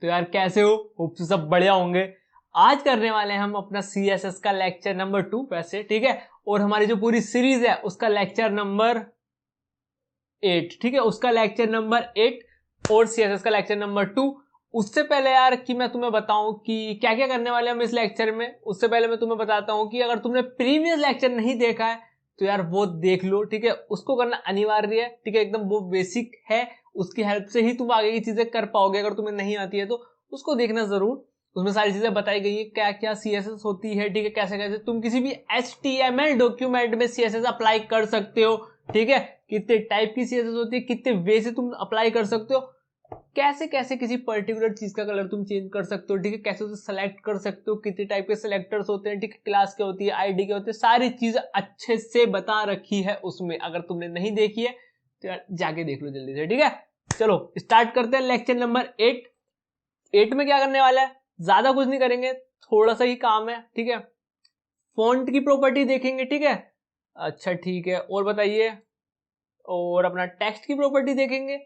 तो यार कैसे हो? होप सो सब बढ़िया होंगे। आज करने वाले हैं हम अपना CSS का लेक्चर नंबर 2 वैसे, ठीक है। और हमारी जो पूरी सीरीज है उसका लेक्चर नंबर 8, ठीक है, उसका लेक्चर नंबर 8 और CSS का लेक्चर नंबर 2। उससे पहले यार कि मैं तुम्हें बताऊं कि क्या क्या करने वाले हम इस लेक्चर में, उससे पहले मैं तुम्हें बताता हूं कि अगर तुमने प्रीवियस लेक्चर नहीं देखा है तो यार वो देख लो, ठीक है। उसको करना अनिवार्य है, ठीक है, एकदम वो बेसिक है। उसकी हेल्प से ही तुम आगे की चीजें कर पाओगे। अगर तुम्हें नहीं आती है तो उसको देखना जरूर। उसमें सारी चीजें बताई गई है, क्या क्या CSS होती है, ठीक है, कैसे कैसे तुम किसी भी HTML डॉक्यूमेंट में CSS अप्लाई कर सकते हो, ठीक है। कितने टाइप की CSS होती है, कितने वे से तुम अप्लाई कर सकते हो, कैसे कैसे किसी पर्टिकुलर चीज का कलर तुम चेंज कर सकते हो, ठीक है, कैसे उसे सेलेक्ट कर सकते हो, कितने टाइप के सिलेक्टर्स होते हैं, ठीक है, क्लास क्या होती है, आईडी क्या होती है, सारी चीजें अच्छे से बता रखी है उसमें। अगर तुमने नहीं देखी है तो यार जाके देख लो जल्दी से, ठीक है। चलो स्टार्ट करते हैं लेक्चर नंबर 8 में क्या करने वाला है, ज्यादा कुछ नहीं करेंगे, थोड़ा सा ही काम है, ठीक है। फॉन्ट की प्रॉपर्टी देखेंगे, ठीक है। अच्छा ठीक है, और बताइए। और अपना टेक्स्ट की प्रॉपर्टी देखेंगे,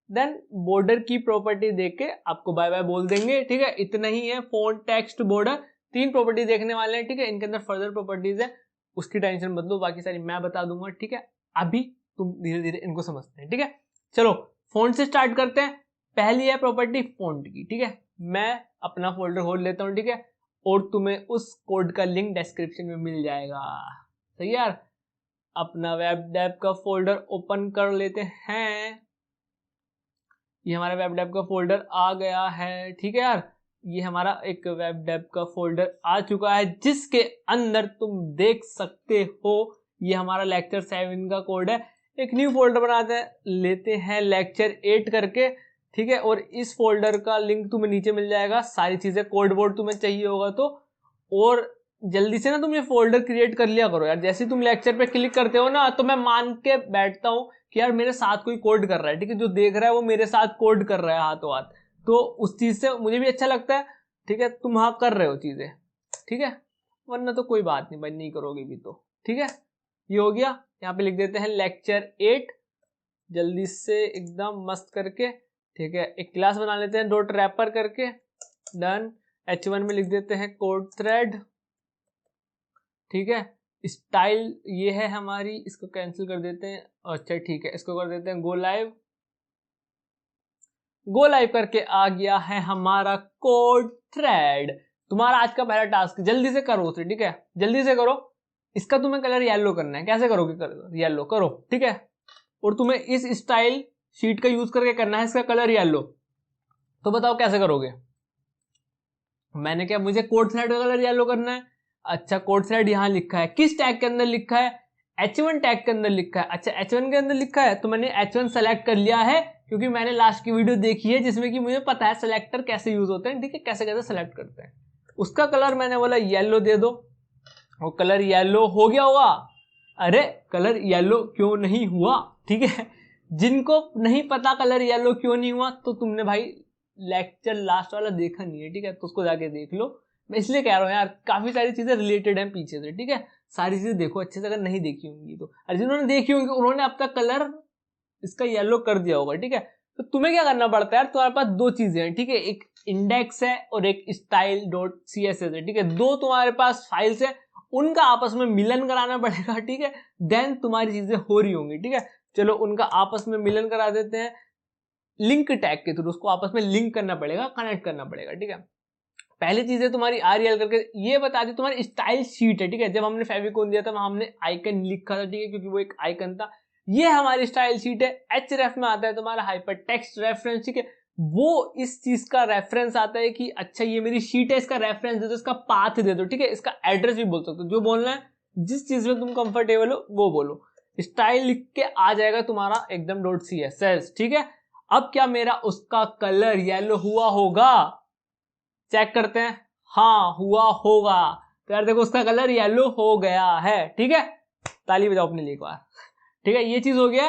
देन बॉर्डर की प्रॉपर्टी देख के आपको बाय बाय बोल देंगे, ठीक है। इतना ही है, फॉन्ट टेक्स्ट बॉर्डर, 3 प्रॉपर्टी देखने वाले हैं, ठीक है। इनके अंदर फर्दर प्रॉपर्टीज है, उसकी टेंशन मत लो, बाकी सारी मैं बता दूंगा, ठीक है। अभी तुम धीरे धीरे इनको समझते हैं, ठीक है। चलो फॉन्ट से स्टार्ट करते हैं। पहली है प्रॉपर्टी फॉन्ट की, ठीक है। मैं अपना फोल्डर खोल लेता हूं, ठीक है, और तुम्हें उस कोड का लिंक डिस्क्रिप्शन में मिल जाएगा। सही यार, अपना वेब डेव का फोल्डर ओपन कर लेते हैं। ये हमारा वेब डेव का फोल्डर आ गया है, ठीक है यार। ये हमारा एक वेब डेव का फोल्डर आ चुका है, जिसके अंदर तुम देख सकते हो ये हमारा लेक्चर 7 का कोड है। एक न्यू फोल्डर बनाते हैं, लेते हैं लेक्चर 8 करके, ठीक है। और इस फोल्डर का लिंक तुम्हें नीचे मिल जाएगा, सारी चीजें कोड बोर्ड तुम्हें चाहिए होगा तो। और जल्दी से ना तुम ये फोल्डर क्रिएट कर लिया करो यार। जैसे तुम लेक्चर पे क्लिक करते हो ना, तो मैं मान के बैठता हूँ कि यार मेरे साथ कोई कोड कर रहा है, ठीक है, जो देख रहा है वो मेरे साथ कोड कर रहा है हाथों हाथ। तो उस चीज से मुझे भी अच्छा लगता है, ठीक है। तुम हाँ कर रहे हो चीजें, ठीक है, वरना तो कोई बात नहीं भाई, नहीं करोगे भी तो, ठीक है। ये हो गया, यहाँ पे लिख देते हैं लेक्चर 8 जल्दी से एकदम मस्त करके, ठीक है। एक क्लास बना लेते हैं डॉट रैपर करके, डन। H1 में लिख देते हैं कोड थ्रेड, ठीक है। स्टाइल ये है हमारी, इसको कैंसिल कर देते हैं। अच्छा ठीक है, इसको कर देते हैं गो लाइव। गो लाइव करके आ गया है हमारा कोड थ्रेड। तुम्हारा आज का पहला टास्क, जल्दी से करो उसे, ठीक है, जल्दी से करो। इसका तुम्हें कलर येलो करना है। कैसे करोगे? येलो करो, ठीक है। और तुम्हें इस स्टाइल शीट का यूज करके करना है इसका कलर येलो। तो बताओ कैसे करोगे? मैंने क्या, मुझे कोड थ्रेड का कलर येलो करना है। अच्छा कोड थ्रेड यहाँ लिखा है, किस टैग के अंदर लिखा है? H1 टैग के अंदर लिखा है। अच्छा H1 के अंदर लिखा है तो मैंने H1 सेलेक्ट कर लिया है, क्योंकि मैंने लास्ट की वीडियो देखी है जिसमें कि मुझे पता है सेलेक्टर कैसे यूज होते हैं, ठीक है, कैसे कैसे सेलेक्ट करते हैं। उसका कलर मैंने बोला येलो दे दो, वो कलर येलो हो गया होगा। अरे कलर येलो क्यों नहीं हुआ, ठीक है। जिनको नहीं पता कलर येलो क्यों नहीं हुआ, तो तुमने भाई लेक्चर लास्ट वाला देखा नहीं है, ठीक है, तो उसको जाके देख लो। मैं इसलिए कह रहा हूँ यार, काफी सारी चीजें रिलेटेड हैं पीछे से, ठीक है। सारी चीजें देखो अच्छे से, अगर नहीं देखी होंगी तो। अरे जिन्होंने देखी होंगी उन्होंने अब तक कलर इसका येलो कर दिया होगा, ठीक है। तो तुम्हें क्या करना पड़ता है यार, तुम्हारे पास 2 चीजें हैं, ठीक है, एक इंडेक्स है और एक स्टाइल डॉट CSS है, ठीक है। 2 तुम्हारे पास फाइल्स है, उनका आपस में मिलन कराना पड़ेगा, ठीक है। देन तुम्हारी चीजें हो रही होंगी, ठीक है। चलो उनका आपस में मिलन करा देते हैं लिंक टैग के थ्रू, उसको आपस में लिंक करना पड़ेगा, कनेक्ट करना पड़ेगा, ठीक है। पहली चीजें तुम्हारी REL करके ये बता दी, तुम्हारी स्टाइल शीट है, ठीक है। जब हमने फेविकोन दिया था वहां हमने आइकन लिखा था, ठीक है, क्योंकि वो एक आइकन था। ये हमारी स्टाइल शीट है। href में आता है तुम्हारा हाइपर टेक्स्ट रेफरेंस, ठीक है। वो इस चीज का रेफरेंस आता है कि अच्छा ये मेरी शीट है, इसका रेफरेंस दे दो, इसका पाथ दे दो, ठीक है, इसका एड्रेस भी बोल सकते हो, जो बोलना है, जिस चीज में तुम कंफर्टेबल हो वो बोलो। स्टाइल लिख के आ जाएगा तुम्हारा एकदम .css, ठीक है। अब क्या मेरा उसका कलर येलो हुआ होगा? चेक करते हैं, हाँ हुआ होगा। तो यार देखो उसका कलर येलो हो गया है, ठीक है। ताली बजाओ अपने लिए एक बार, ठीक है। ये चीज हो गया,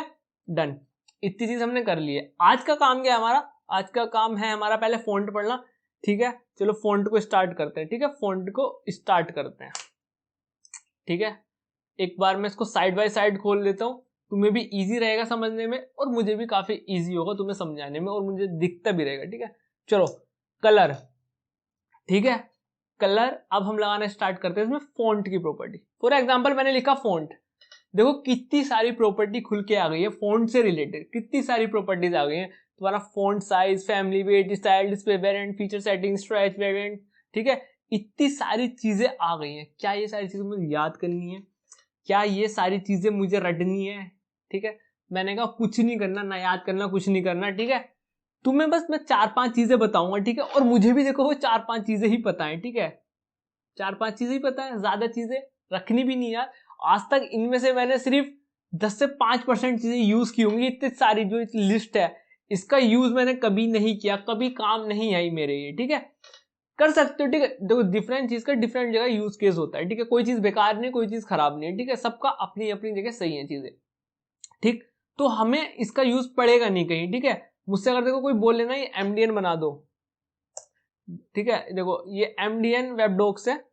डन। इतनी चीज हमने कर ली है। आज का काम क्या है हमारा? आज का काम है हमारा पहले फॉन्ट पढ़ना, ठीक है। चलो फॉन्ट को स्टार्ट करते हैं, ठीक है, फॉन्ट को स्टार्ट करते हैं, ठीक है। एक बार मैं इसको साइड बाय साइड खोल लेता हूं, तुम्हें भी इजी रहेगा समझने में और मुझे भी काफी इजी होगा तुम्हें समझाने में, और मुझे दिखता भी रहेगा, ठीक है। चलो कलर, ठीक है, कलर। अब हम लगाना स्टार्ट करते हैं इसमें फॉन्ट की प्रॉपर्टी। फॉर एग्जांपल मैंने लिखा फॉन्ट, देखो कितनी सारी प्रॉपर्टी खुल के आ गई है फॉन्ट से रिलेटेड, कितनी सारी प्रॉपर्टीज आ गई हैं। तुम्हारा font size, family, weight, style, display variant, feature setting, stretch variant, ठीक है, इतनी सारी चीजें आ गई हैं। क्या ये सारी चीजें मुझे याद करनी है? क्या ये सारी चीजें मुझे रटनी है? ठीक है, मैंने कहा कुछ नहीं करना, ना याद करना, कुछ नहीं करना, ठीक है। तुम्हें बस मैं 4-5 चीजें बताऊंगा, ठीक है, और मुझे भी देखो वो 4-5 चीजें ही पता है, ठीक है, 4-5 चीजें ही पता है, ज्यादा चीजें रखनी भी नहीं यार। आज तक इनमें से मैंने सिर्फ 10 से 5% चीजें यूज की होंगी। इतनी सारी जो लिस्ट है इसका यूज मैंने कभी नहीं किया, कभी काम नहीं आई मेरे ये, ठीक है। कर सकते हो, ठीक है, देखो डिफरेंट चीज का डिफरेंट जगह यूज केस होता है, ठीक है, कोई चीज बेकार नहीं, कोई चीज खराब नहीं है, ठीक है, सबका अपनी अपनी जगह सही है चीजें, ठीक। तो हमें इसका यूज पड़ेगा नहीं कहीं, ठीक है। मुझसे अगर देखो कोई बोल लेना ये MDN बना दो, ठीक है, देखो ये MDN वेबडॉक्स है,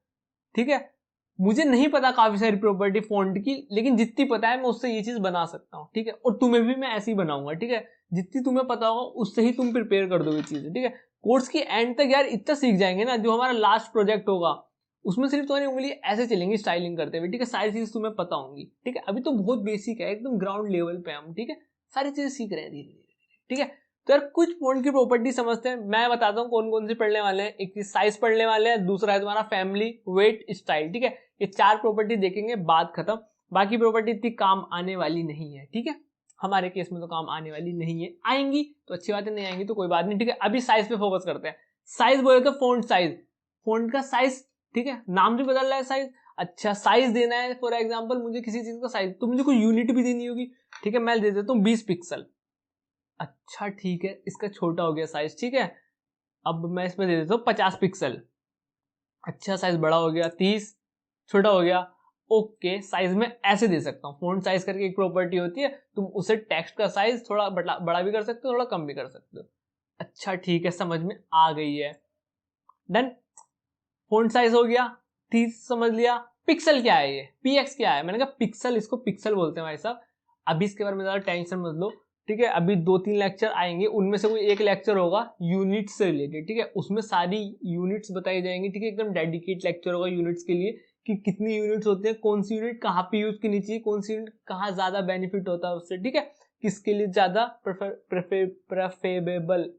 ठीक है, मुझे नहीं पता काफी सारी प्रॉपर्टी फॉन्ट की, लेकिन जितनी पता है मैं उससे ये चीज बना सकता हूँ, ठीक है, और तुम्हें भी मैं ऐसे ही बनाऊंगा, ठीक है, जितनी तुम्हें पता होगा उससे ही तुम प्रिपेयर कर दोगे चीजें, ठीक है। कोर्स की एंड तक यार इतना सीख जाएंगे ना, जो हमारा लास्ट प्रोजेक्ट होगा उसमें सिर्फ तुम्हारी उंगली ऐसे चलेंगी स्टाइलिंग करते हुए, ठीक है, सारी चीज तुम्हें पता होंगी, ठीक है। अभी तो बहुत बेसिक है, एकदम ग्राउंड लेवल पे हम, ठीक है, सारी चीजें सीख रहे हैं धीरे धीरे, ठीक है। तो यार कुछ फॉन्ट की प्रॉपर्टी समझते हैं, मैं बताता हूँ कौन कौन सी पढ़ने वाले हैं। एक चीज साइज पढ़ने वाले हैं, दूसरा है तुम्हारा फैमिली, वेट, स्टाइल, ठीक है, ये 4 प्रॉपर्टी देखेंगे, बात खत्म। बाकी प्रॉपर्टी इतनी काम आने वाली नहीं है, ठीक है, हमारे केस में तो काम आने वाली नहीं है, आएंगी तो अच्छी बात है, नहीं आएंगी तो कोई बात नहीं, ठीक है। अभी साइज पे फोकस करते हैं। साइज बोले तो फॉन्ट साइज, फॉन्ट का साइज, ठीक है, नाम भी बदल रहा है साइज। अच्छा साइज देना है, फॉर एग्जाम्पल मुझे किसी चीज का साइज, तो मुझे कोई यूनिट भी देनी होगी, ठीक है, मैं दे देता हूँ 20 पिक्सल। अच्छा ठीक है, इसका छोटा हो गया साइज, ठीक है, अब मैं इसमें दे देता हूँ 50 पिक्सल। अच्छा साइज बड़ा हो गया 30, छोटा हो गया, ओके। साइज में ऐसे दे सकता हूँ, फॉन्ट साइज करके एक प्रॉपर्टी होती है, तुम उसे टेक्स्ट का साइज थोड़ा बड़ा भी कर सकते हो, थोड़ा कम भी कर सकते हो। अच्छा ठीक है, समझ में आ गई है, डन। फॉन्ट साइज हो गया, 30 समझ लिया। पिक्सल क्या है, ये PX क्या है? मैंने कहा पिक्सल, इसको पिक्सल बोलते हैं भाई साहब। अभी इसके बारे में ज्यादा टेंशन मत लो, ठीक है, अभी 2-3 लेक्चर आएंगे, उनमें से कोई एक लेक्चर होगा यूनिट्स से रिलेटेड, ठीक है, उसमें सारी यूनिट्स बताई जाएंगी, ठीक है, एकदम डेडिकेट लेक्चर होगा यूनिट्स के लिए कि कितनी यूनिट्स होती है, कौन सी यूनिट कहाँ पे यूज करनी चाहिए, कौन सी यूनिट कहाँ ज्यादा बेनिफिट होता है उससे, ठीक है, किसके लिए ज्यादा प्रेफरेबल,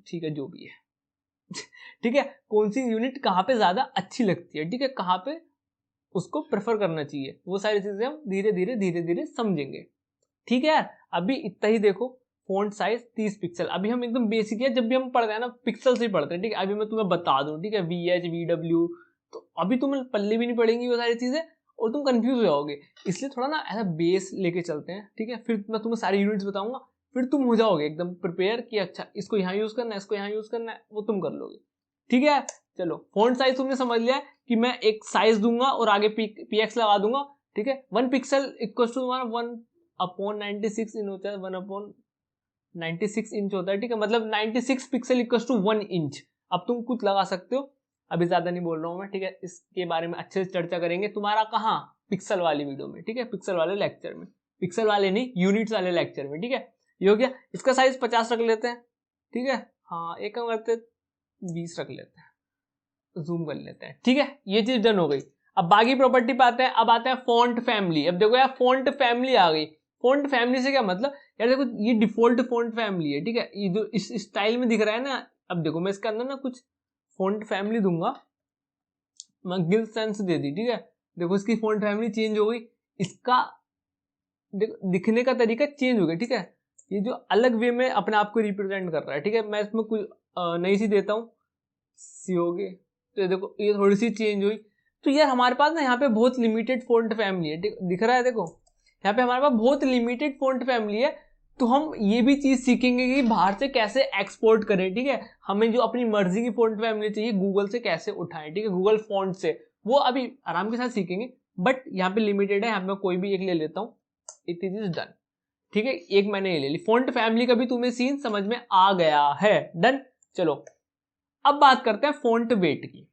ठीक है, जो भी है ठीक है, कौन सी यूनिट कहाँ पे ज्यादा अच्छी लगती है, ठीक है, कहाँ पे उसको प्रेफर करना चाहिए, वो सारी चीजें हम धीरे धीरे समझेंगे, ठीक है यार। अभी इतना ही देखो, फॉन्ट साइज 30 पिक्सल, अभी हम एकदम बेसिक है, जब भी हम पढ़ते हैं ना पिक्सल से ही पढ़ते हैं, ठीक है। अभी मैं तुम्हें बता दूं, ठीक है, VH VW, तो अभी तुम्हें पल्ले भी नहीं पड़ेंगी वो सारी चीजें और तुम कंफ्यूज हो जाओगे, इसलिए थोड़ा ना ऐसा बेस लेके चलते हैं, ठीक है, फिर मैं तुम्हें सारी यूनिट्स बताऊंगा, फिर तुम हो जाओगे एकदम प्रिपेयर कि अच्छा इसको यहाँ यूज करना है, इसको यहाँ यूज करना है, वो तुम कर लोगे, ठीक है। चलो फॉन्ट साइज तुमने समझ लिया कि मैं एक साइज दूंगा और आगे PX लगा दूंगा, ठीक है। 1 पिक्सल इक्वल टू 1/96 इंच होता है, 1/96 इंच होता है, ठीक है, मतलब 96 पिक्सल इक्वल टू 1 इंच। अब तुम कुछ लगा सकते हो, अभी ज्यादा नहीं बोल रहा हूं मैं, ठीक है, इसके बारे में अच्छे से चर्चा करेंगे तुम्हारा कहाँ, पिक्सल वाली वीडियो में, ठीक है, पिक्सल वाले लेक्चर में, पिक्सल वाले नहीं यूनिट्स वाले लेक्चर में, ठीक है। ये हो गया, इसका साइज 50 रख लेते हैं, ठीक है, हाँ एक काम करते 20 रख लेते हैं, जूम कर लेते हैं, ठीक है, ये चीज डन हो गई। अब बाकी प्रॉपर्टी पे आते हैं, अब आते हैं फॉन्ट फैमिली। अब देखो यार फॉन्ट फैमिली आ गई, फॉन्ट फैमिली से क्या मतलब यार, देखो ये डिफॉल्ट फॉन्ट फैमिली है, ठीक है, ये जो इस स्टाइल में दिख रहा है ना, अब देखो मैं इसके अंदर ना कुछ फॉन्ट फैमिली दूंगा, मैं गिल सेंस दे दी, ठीक है, देखो इसकी फॉन्ट फैमिली चेंज हो गई, इसका देखो दिखने का तरीका चेंज हो गया, ठीक है, ये जो अलग वे में अपने आप को रिप्रेजेंट कर रहा है, ठीक है। मैं इसमें कुछ नई सी देता हूँ, सी हो गई, तो देखो ये थोड़ी सी चेंज हुई। तो यार हमारे पास ना यहाँ पे बहुत लिमिटेड फॉन्ट फैमिली है, दिख रहा है, देखो यहाँ पे हमारे पास बहुत लिमिटेड फॉन्ट फैमिली है। तो हम ये भी चीज सीखेंगे कि बाहर से कैसे एक्सपोर्ट करें, ठीक है, हमें जो अपनी मर्जी की फॉन्ट फैमिली चाहिए गूगल से कैसे उठाएं, ठीक है, गूगल फॉन्ट से, वो अभी आराम के साथ सीखेंगे, बट यहाँ पे लिमिटेड है, यहाँ पे कोई भी एक ले लेता हूँ, इट इज डन, ठीक है, एक मैंने ये ले ली। फॉन्ट फैमिली का भी तुम्हें सीन समझ में आ गया है, डन। चलो अब बात करते हैं फॉन्ट वेट की।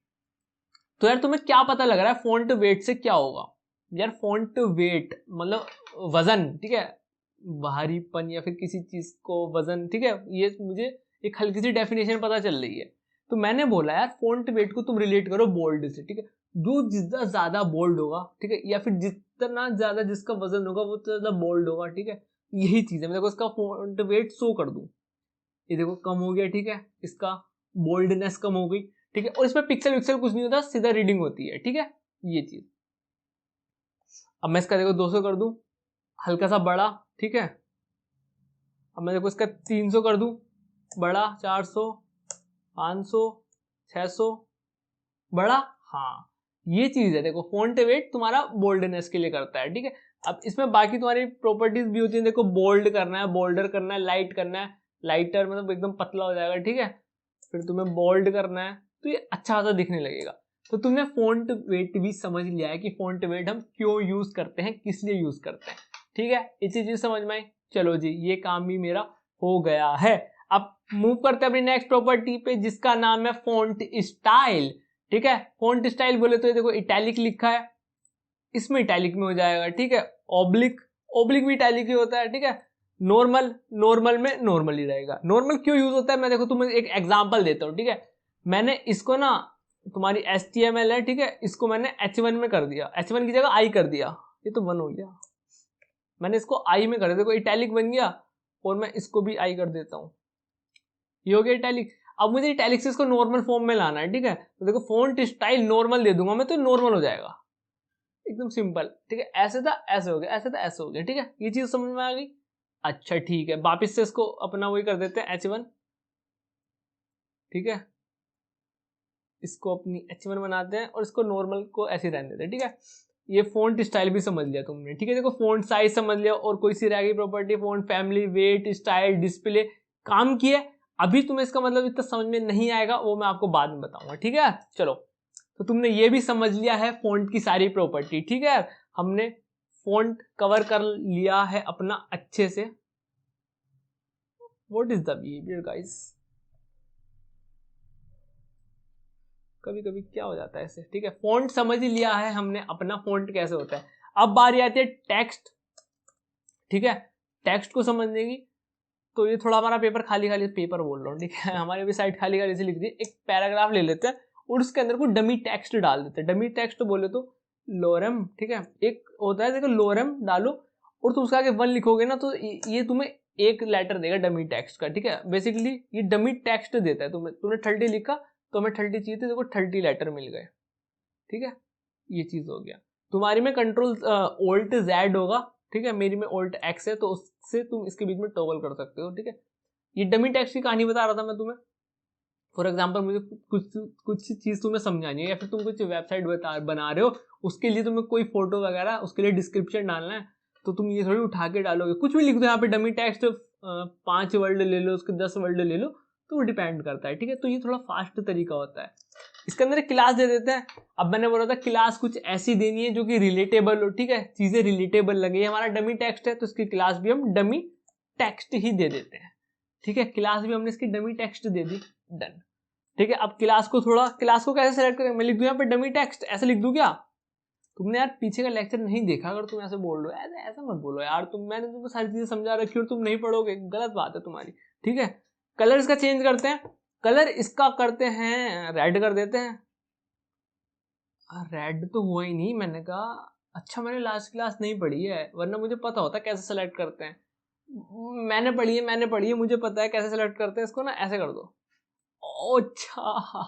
तो यार तुम्हें क्या पता लग रहा है फॉन्ट वेट से क्या होगा? यार फॉन्ट वेट मतलब वजन, ठीक है, भारीपन या फिर किसी चीज को वजन, ठीक है, ये मुझे एक हल्की सी डेफिनेशन पता चल रही है। तो मैंने बोला यार फॉन्ट वेट को तुम रिलेट करो बोल्ड से, ठीक है। जो जितना ज्यादा बोल्ड होगा, ठीक है, या फिर जितना ज्यादा जिसका वजन होगा वो तो ज्यादा बोल्ड होगा, ठीक है। यही चीज है। मैं देखो इसका फॉन्ट वेट 100 कर दूं, ये देखो कम हो गया, ठीक है, इसका बोल्डनेस कम हो गई, ठीक है। और इसमें पिक्सल विक्सल कुछ नहीं होता, सीधा रीडिंग होती है, ठीक है, ये चीज। अब मैं इसका देखो 200 कर दूं, हल्का सा बड़ा, ठीक है। अब मैं देखो इसका 300 कर दूं, बड़ा, 400, 500, 600, बड़ा। हाँ, ये चीज है। देखो फॉन्ट वेट तुम्हारा बोल्डनेस के लिए करता है, ठीक है। अब इसमें बाकी तुम्हारी प्रॉपर्टीज भी होती है। देखो बोल्ड करना है, बोल्डर करना है, लाइट करना है, लाइटर मतलब एकदम पतला हो जाएगा, ठीक है। फिर तुम्हें बोल्ड करना है तो ये अच्छा खासा दिखने लगेगा। तो तुमने फॉन्ट वेट भी समझ लिया है कि फॉन्ट वेट हम क्यों यूज करते हैं, किस लिए यूज करते हैं, ठीक है। इसी चीज समझ में आई। चलो जी, ये काम भी मेरा हो गया है। अब मूव करते हैं अपनी नेक्स्ट प्रॉपर्टी पे, जिसका नाम है फॉन्ट स्टाइल, ठीक है। फॉन्ट स्टाइल बोले तो ये देखो इटैलिक लिखा है, इसमें इटैलिक में हो जाएगा, ठीक है। ऑब्लिक, ऑब्लिक भी इटैलिक ही होता है, ठीक है। नॉर्मल, नॉर्मल में नॉर्मल ही रहेगा। नॉर्मल क्यों यूज होता है, मैं देखो तुम्हें एक एग्जांपल देता हूं, ठीक है। मैंने इसको ना, तुम्हारी HTML है, ठीक है, इसको मैंने H1 में कर दिया, H1 की जगह I कर दिया, ये तो 1 हो गया। मैंने इसको I में कर दिया, देखो इटैलिक बन गया, और मैं इसको भी I कर देता हूं, ये हो गया इटैलिक। अब मुझे इटैलिक से इसको नॉर्मल फॉर्म में लाना है, ठीक है। तो देखो फॉन्ट स्टाइल नॉर्मल दे दूंगा मैं, तो नॉर्मल हो जाएगा, एकदम सिंपल, ठीक है। ऐसे था ऐसे हो गया, ऐसे था ऐसे हो गया, ठीक है। ये चीज समझ में आ गई। अच्छा ठीक है, वापिस से इसको अपना वही कर देते हैं H1, ठीक है। इसको अपनी H1 बनाते हैं और इसको नॉर्मल को ऐसे रहने देते हैं, ठीक है। ये फॉन्ट स्टाइल भी समझ लिया तुमने, ठीक है। देखो फॉन्ट साइज समझ लिया, और कोई सी रह गई property, font family, weight, style, display, काम किया। अभी तुम्हें इसका मतलब इतना समझ में नहीं आएगा, वो मैं आपको बाद में बताऊंगा, ठीक है। चलो, तो तुमने ये भी समझ लिया है फॉन्ट की सारी प्रॉपर्टी, ठीक है। हमने फॉन्ट कवर कर लिया है अपना अच्छे से। What is the behaviour guys, कभी कभी क्या हो जाता है ऐसे, ठीक है। फॉन्ट समझ लिया है हमने अपना, फॉन्ट कैसे होता है। अब बारी आती है टेक्स्ट, ठीक है। टेक्स्ट को समझने की, तो ये थोड़ा हमारा पेपर खाली खाली, पेपर बोल रहा हूँ, ठीक है, हमारी भी साइड खाली खाली से लिख दी। एक पैराग्राफ ले लेते हैं और उसके अंदर को डमी टेक्स्ट डाल देते हैं। डमी टेक्स्ट बोले तो लोरम, ठीक है। एक होता है, देखो लोरम डालो और तुम उसका आगे 1 लिखोगे ना, तो ये तुम्हें एक लेटर देगा डमी टेक्स्ट का, ठीक है। बेसिकली ये डमी टेक्स्ट देता है तुम्हें। तुमने 30 लिखा तो हमें 30 चाहिए थे, देखो 30 लेटर मिल गए, ठीक है। ये चीज हो गया। तुम्हारी में कंट्रोल ऑल्ट Z होगा, ठीक है। मेरी में ऑल्ट X है, तो उससे तुम इसके बीच में टॉगल कर सकते हो, ठीक है। ये डमी टेक्स्ट की कहानी बता रहा था मैं तुम्हें। फॉर एग्जाम्पल मुझे कुछ चीज तुम्हें समझानी है, या फिर तुम कुछ वेबसाइट बना रहे हो, उसके लिए तुम्हें कोई फोटो वगैरह, उसके लिए डिस्क्रिप्शन डालना है, तो तुम ये थोड़ी उठा के डालोगे, कुछ भी लिख दो यहाँ पे डमी टेक्स्ट, 5 वर्ड ले लो, उसके 10 वर्ड ले लो, तो वो डिपेंड करता है, ठीक है। तो ये थोड़ा फास्ट तरीका होता है। इसके अंदर एक क्लास दे देते हैं। अब मैंने बोला था क्लास कुछ ऐसी देनी है जो कि रिलेटेबल हो, ठीक है, चीजें रिलेटेबल लगे। हमारा डमी टेक्स्ट है तो इसकी क्लास भी हम डमी टेक्स्ट ही दे देते हैं, ठीक है। क्लास भी हमने इसकी डमी टेक्स्ट दे दी, डन, ठीक है। अब क्लास को कैसे सेलेक्ट करेंगे, मैं लिख दूं यहाँ पे डमी टेक्स्ट, ऐसे लिख दूं क्या? तुमने यार पीछे का लेक्चर नहीं देखा अगर तुम ऐसे बोल रहे हो, ऐसा मत बोलो यार। मैंने तुमको सारी चीजें समझा रखी और तुम नहीं पढ़ोगे, गलत बात है तुम्हारी, ठीक है। कलर इसका चेंज करते हैं, कलर इसका करते हैं रेड कर देते हैं। रेड तो हुआ ही नहीं, मैंने कहा अच्छा मैंने लास्ट क्लास नहीं पढ़ी है, वरना मुझे पता होता कैसे सेलेक्ट करते हैं। मैंने पढ़ी है, मुझे पता है कैसे सेलेक्ट करते हैं। इसको ना ऐसे कर दो, अच्छा,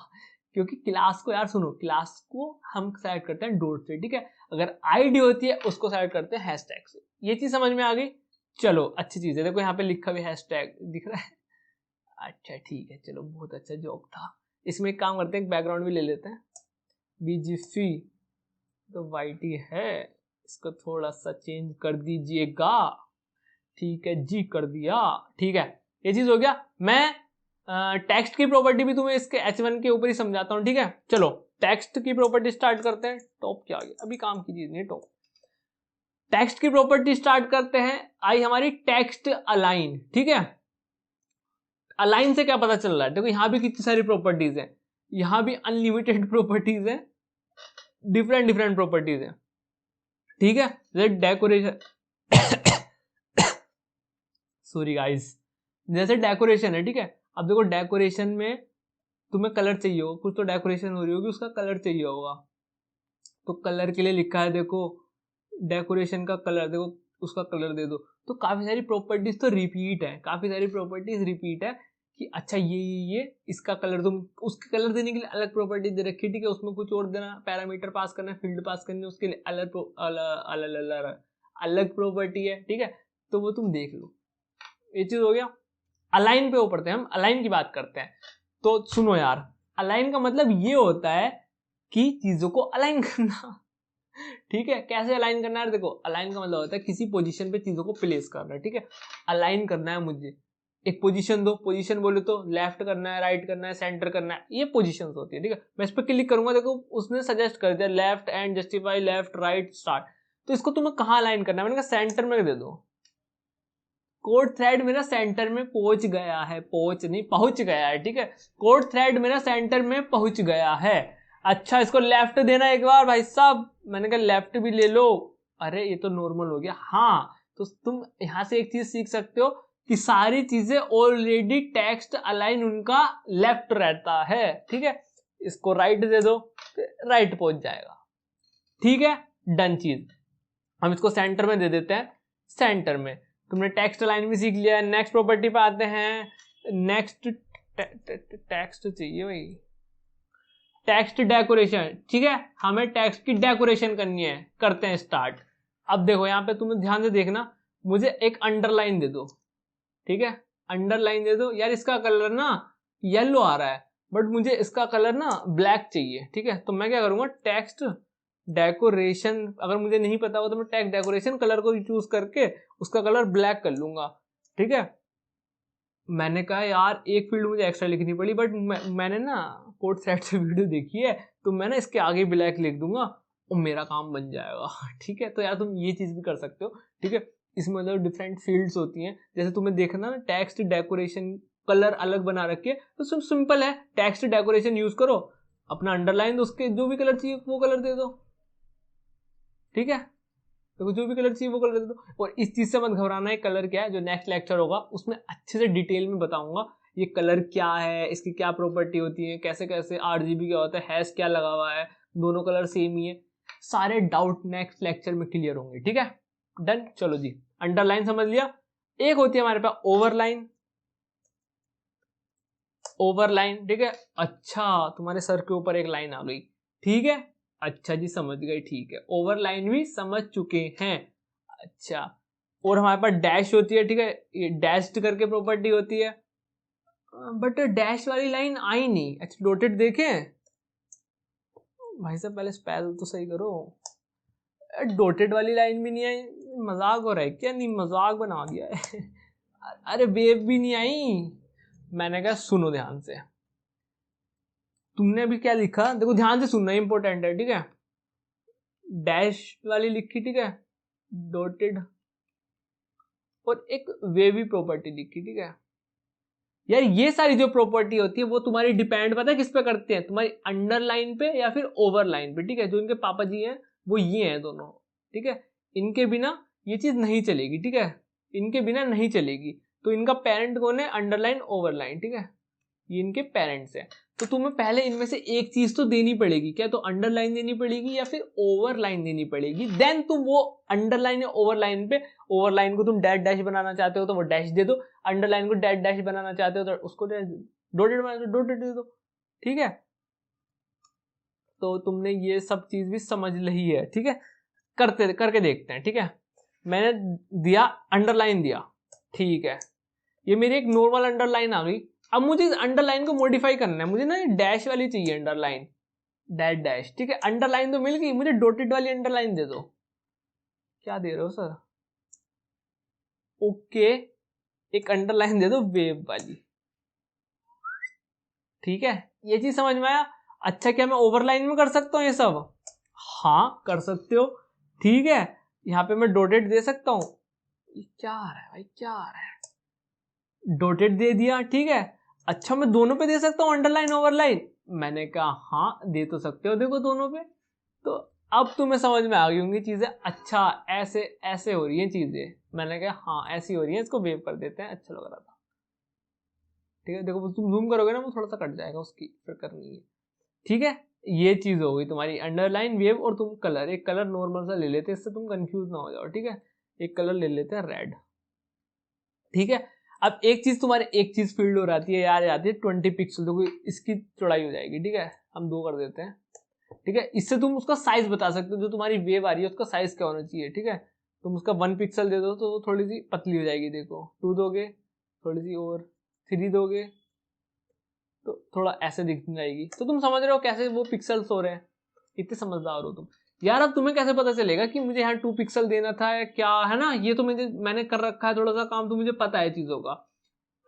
क्योंकि क्लास को यार सुनो, क्लास को हम सेलेक्ट करते हैं डॉट से, ठीक है। अगर आईडी होती है उसको सेलेक्ट करते हैं हैशटैग से। ये चीज समझ में आ गई। चलो अच्छी चीज है, देखो यहाँ पे लिखा भी हैशटैग दिख रहा है, अच्छा ठीक है, चलो बहुत अच्छा जोक था। इसमें एक काम करते हैं, एक बैकग्राउंड भी ले लेते हैं, BGC तो वाइट ही है, इसको थोड़ा सा चेंज कर दीजिएगा, ठीक है जी, कर दिया, ठीक है। ये चीज हो गया। मैं टेक्स्ट की प्रॉपर्टी भी तुम्हें इसके H1 के ऊपर ही समझाता हूं, ठीक है। चलो टेक्स्ट की प्रॉपर्टी स्टार्ट करते हैं। टॉप क्या आ गया, अभी काम की चीज नहीं, टॉप। टेक्स्ट की प्रॉपर्टी स्टार्ट करते हैं। आई हमारी टेक्स्ट अलाइन, ठीक है। अलाइन से क्या पता चल रहा है, देखो यहां भी कितनी सारी प्रॉपर्टीज हैं, यहां भी अनलिमिटेड प्रॉपर्टीज है, डिफरेंट प्रॉपर्टीज है, ठीक है। डेकोरेशन सॉरी गाइस, जैसे डेकोरेशन है, ठीक है। अब देखो डेकोरेशन में तुम्हें कलर चाहिए होगा, कुछ तो डेकोरेशन हो रही होगी, उसका कलर चाहिए होगा, तो कलर के लिए लिखा है देखो डेकोरेशन का कलर, देखो उसका कलर दे दो। तो काफी सारी प्रॉपर्टीज तो रिपीट है, काफी सारी प्रॉपर्टीज रिपीट है कि अच्छा ये इसका कलर, तुम उसके कलर देने के लिए अलग प्रॉपर्टी दे रखी है, ठीक है, उसमें कुछ और देना, पैरामीटर पास करना है, फील्ड पास करनी है, उसके लिए अलग प्रॉपर्टी है, ठीक है, तो वो तुम देख लो। ये चीज हो गया। अलाइन पे वो पढ़ते हैं, हम अलाइन की बात करते हैं। तो सुनो यार, अलाइन का मतलब ये होता है कि चीजों को अलाइन करना, ठीक है। कैसे अलाइन करना है, देखो अलाइन का मतलब होता है किसी पोजीशन पे चीजों को प्लेस करना, ठीक है। अलाइन करना है मुझे, एक पोजीशन दो, पोजीशन बोले तो लेफ्ट करना है, राइट करना है, सेंटर करना है, ये पोजीशंस होती है, ठीक है। मैं इस पर क्लिक करूंगा, देखो उसने सजेस्ट कर दिया left and justify, left right start, तो इसको तुम्हें कहाँ अलाइन करना है, मैंने कहा सेंटर में दे दो। कोड थ्रेड मेरा सेंटर में पहुंच गया है, पहुंच गया है, ठीक है। कोड थ्रेड मेरा सेंटर में पहुंच गया है। अच्छा इसको लेफ्ट देना एक बार भाई साहब, मैंने कहा लेफ्ट भी ले लो, अरे ये तो नॉर्मल हो गया। हाँ, तो तुम यहां से एक चीज सीख सकते हो कि सारी चीजें ऑलरेडी टेक्स्ट अलाइन उनका लेफ्ट रहता है, ठीक है। इसको राइट दे दो, राइट पहुंच जाएगा, ठीक है, डन चीज। हम इसको सेंटर में दे देते हैं, सेंटर में। तुमने टेक्स्ट अलाइन भी सीख लिया। नेक्स्ट प्रॉपर्टी पे आते हैं। नेक्स्ट टेक्स्ट चाहिए भाई, टेक्स्ट डेकोरेशन, ठीक है, हमें टेक्स्ट की डेकोरेशन करनी है, करते हैं स्टार्ट। अब देखो यहाँ पे तुम्हें ध्यान से देखना, मुझे एक अंडरलाइन दे दो, ठीक है, अंडरलाइन दे दो। यार इसका कलर ना येलो आ रहा है, बट मुझे इसका कलर ना ब्लैक चाहिए, ठीक है। तो मैं क्या करूंगा, टेक्स्ट डेकोरेशन, अगर मुझे नहीं पता हो तो मैं टेक्स्ट डेकोरेशन कलर को चूज करके उसका कलर ब्लैक कर लूंगा, ठीक है। मैंने कहा यार एक फील्ड मुझे एक्स्ट्रा लिखनी पड़ी, बट मैंने ना कोड थ्रेड से वीडियो देखी है, तो मैं ना इसके आगे ब्लैक लिख दूंगा और मेरा काम बन जाएगा, ठीक है। तो यार तुम ये चीज भी कर सकते हो, ठीक है। इसमें मतलब डिफरेंट फील्ड्स होती हैं, जैसे तुम्हें देखना ना टेक्स्ट डेकोरेशन कलर अलग बना रखे, तो सिंपल है, टेक्स्ट डेकोरेशन यूज करो, अपना अंडरलाइन दो, उसके जो भी कलर चाहिए वो कलर दे दो, ठीक है। तो जो भी कलर चाहिए वो कलर दे दो। और इस चीज से मत घबराना है, कलर क्या है, जो नेक्स्ट लेक्चर होगा उसमें अच्छे से डिटेल में बताऊंगा ये कलर क्या है, इसकी क्या प्रॉपर्टी होती है, कैसे कैसे RGB क्या होता है, हैश क्या लगा हुआ है, दोनों कलर सेम ही है, सारे डाउट नेक्स्ट लेक्चर में क्लियर होंगे, ठीक है, डन। चलो जी, अंडरलाइन समझ लिया। एक होती है हमारे पास ओवरलाइन, ओवरलाइन, ठीक है। अच्छा तुम्हारे सर के ऊपर एक लाइन आ गई, ठीक है, अच्छा जी समझ गए, ठीक है, ओवरलाइन भी समझ चुके हैं। अच्छा, और हमारे पास डैश होती है, ठीक है, ये डैश्ड करके प्रॉपर्टी होती है, बट डैश वाली लाइन आई नहीं। अच्छा डॉटेड देखें भाई साहब, पहले स्पेल तो सही करो, डॉटेड वाली लाइन भी नहीं आई, मजाक हो रहा है क्या, नहीं मजाक बना दिया है अरे वेव भी नहीं आई। मैंने कहा सुनो ध्यान से, तुमने अभी क्या लिखा, देखो ध्यान से सुनना, इंपॉर्टेंट है, ठीक है। डैश वाली लिखी, ठीक है, डॉटेड, और एक वेवी प्रॉपर्टी लिखी, ठीक है। यार ये सारी जो प्रॉपर्टी होती है वो तुम्हारी डिपेंड पता है किस पे करते हैं, तुम्हारी अंडरलाइन पे या फिर ओवरलाइन पे, ठीक है। जो इनके पापा जी हैं वो ये हैं दोनों, ठीक है। इनके बिना ये चीज नहीं चलेगी, ठीक है, इनके बिना नहीं चलेगी। तो इनका पेरेंट कौन है, अंडरलाइन ओवरलाइन, ठीक है, ये इनके पेरेंट्स हैं। तो तुम्हें पहले इनमें से एक चीज तो देनी पड़ेगी, क्या, तो अंडरलाइन देनी पड़ेगी या फिर ओवरलाइन देनी पड़ेगी, देन तुम वो अंडरलाइन या ओवरलाइन पे, ओवरलाइन को तुम डैश डैश बनाना चाहते हो तो वो डैश दे दो, अंडरलाइन को डैश डैश बनाना चाहते हो तो उसको डॉटेड बना दो, डॉटेड दे दो, ठीक है। तो तुमने ये सब चीज भी समझ ली है, ठीक है, करके देखते हैं, ठीक है। मैंने दिया अंडरलाइन दिया, ठीक है, ये मेरी एक नॉर्मल अंडरलाइन आ गई। अब मुझे इस अंडरलाइन को मॉडिफाई करना है, मुझे ना डैश वाली चाहिए अंडरलाइन, डैश डैश, ठीक है। अंडरलाइन तो मिल गई, मुझे डॉटेड वाली अंडरलाइन दे दो। क्या दे रहे हो सर, ओके, एक अंडरलाइन दे दो वेव वाली, ठीक है। ये चीज समझ में आया। अच्छा क्या मैं ओवरलाइन में कर सकता हूँ ये सब, हाँ कर सकते हो, ठीक है। यहाँ पे मैं डॉटेड दे सकता हूँ, क्या आ रहा है भाई, क्या आ रहा है, डॉटेड दे दिया, ठीक है। अच्छा मैं दोनों पे दे सकता हूँ अंडरलाइन ओवरलाइन, मैंने कहा हाँ दे तो सकते हो, देखो दोनों पे। तो अब तुम्हें समझ में आ गई होंगी चीजें, अच्छा ऐसे ऐसे हो रही हैं चीजें, मैंने कहा हाँ ऐसी हो रही है, इसको वेव कर देते हैं, अच्छा लग रहा था, ठीक है। देखो तुम जूम करोगे ना वो थोड़ा सा कट जाएगा, उसकी फिर करनी है, ठीक है। ये चीज हो गई तुम्हारी अंडरलाइन, वेव और तुम कलर, एक कलर नॉर्मल सा ले लेते हैं, इससे तुम कंफ्यूज ना हो जाओ, ठीक है। एक कलर ले लेते हैं रेड, ठीक है। अब एक चीज फील्ड हो जाती है यार, आती है 20 पिक्सल, देखो इसकी चौड़ाई हो जाएगी, ठीक है। हम 2 कर देते हैं, ठीक है। इससे तुम उसका साइज बता सकते हो, जो तुम्हारी वेव आ रही है उसका साइज क्या होना चाहिए, ठीक है। तुम उसका 1 पिक्सल दे दो तो वो थोड़ी सी पतली हो जाएगी, देखो 2 दोगे थोड़ी सी, और 3 दोगे तो थोड़ा ऐसे दिख जाएगी। तो तुम समझ रहे हो कैसे वो पिक्सल्स हो रहे हैं, इतने समझदार हो तुम यार। अब तुम्हें कैसे पता चलेगा कि मुझे यहाँ 2 पिक्सल देना था या क्या, है ना। ये तो मैंने कर रखा है थोड़ा सा काम, तो मुझे पता है चीजों का,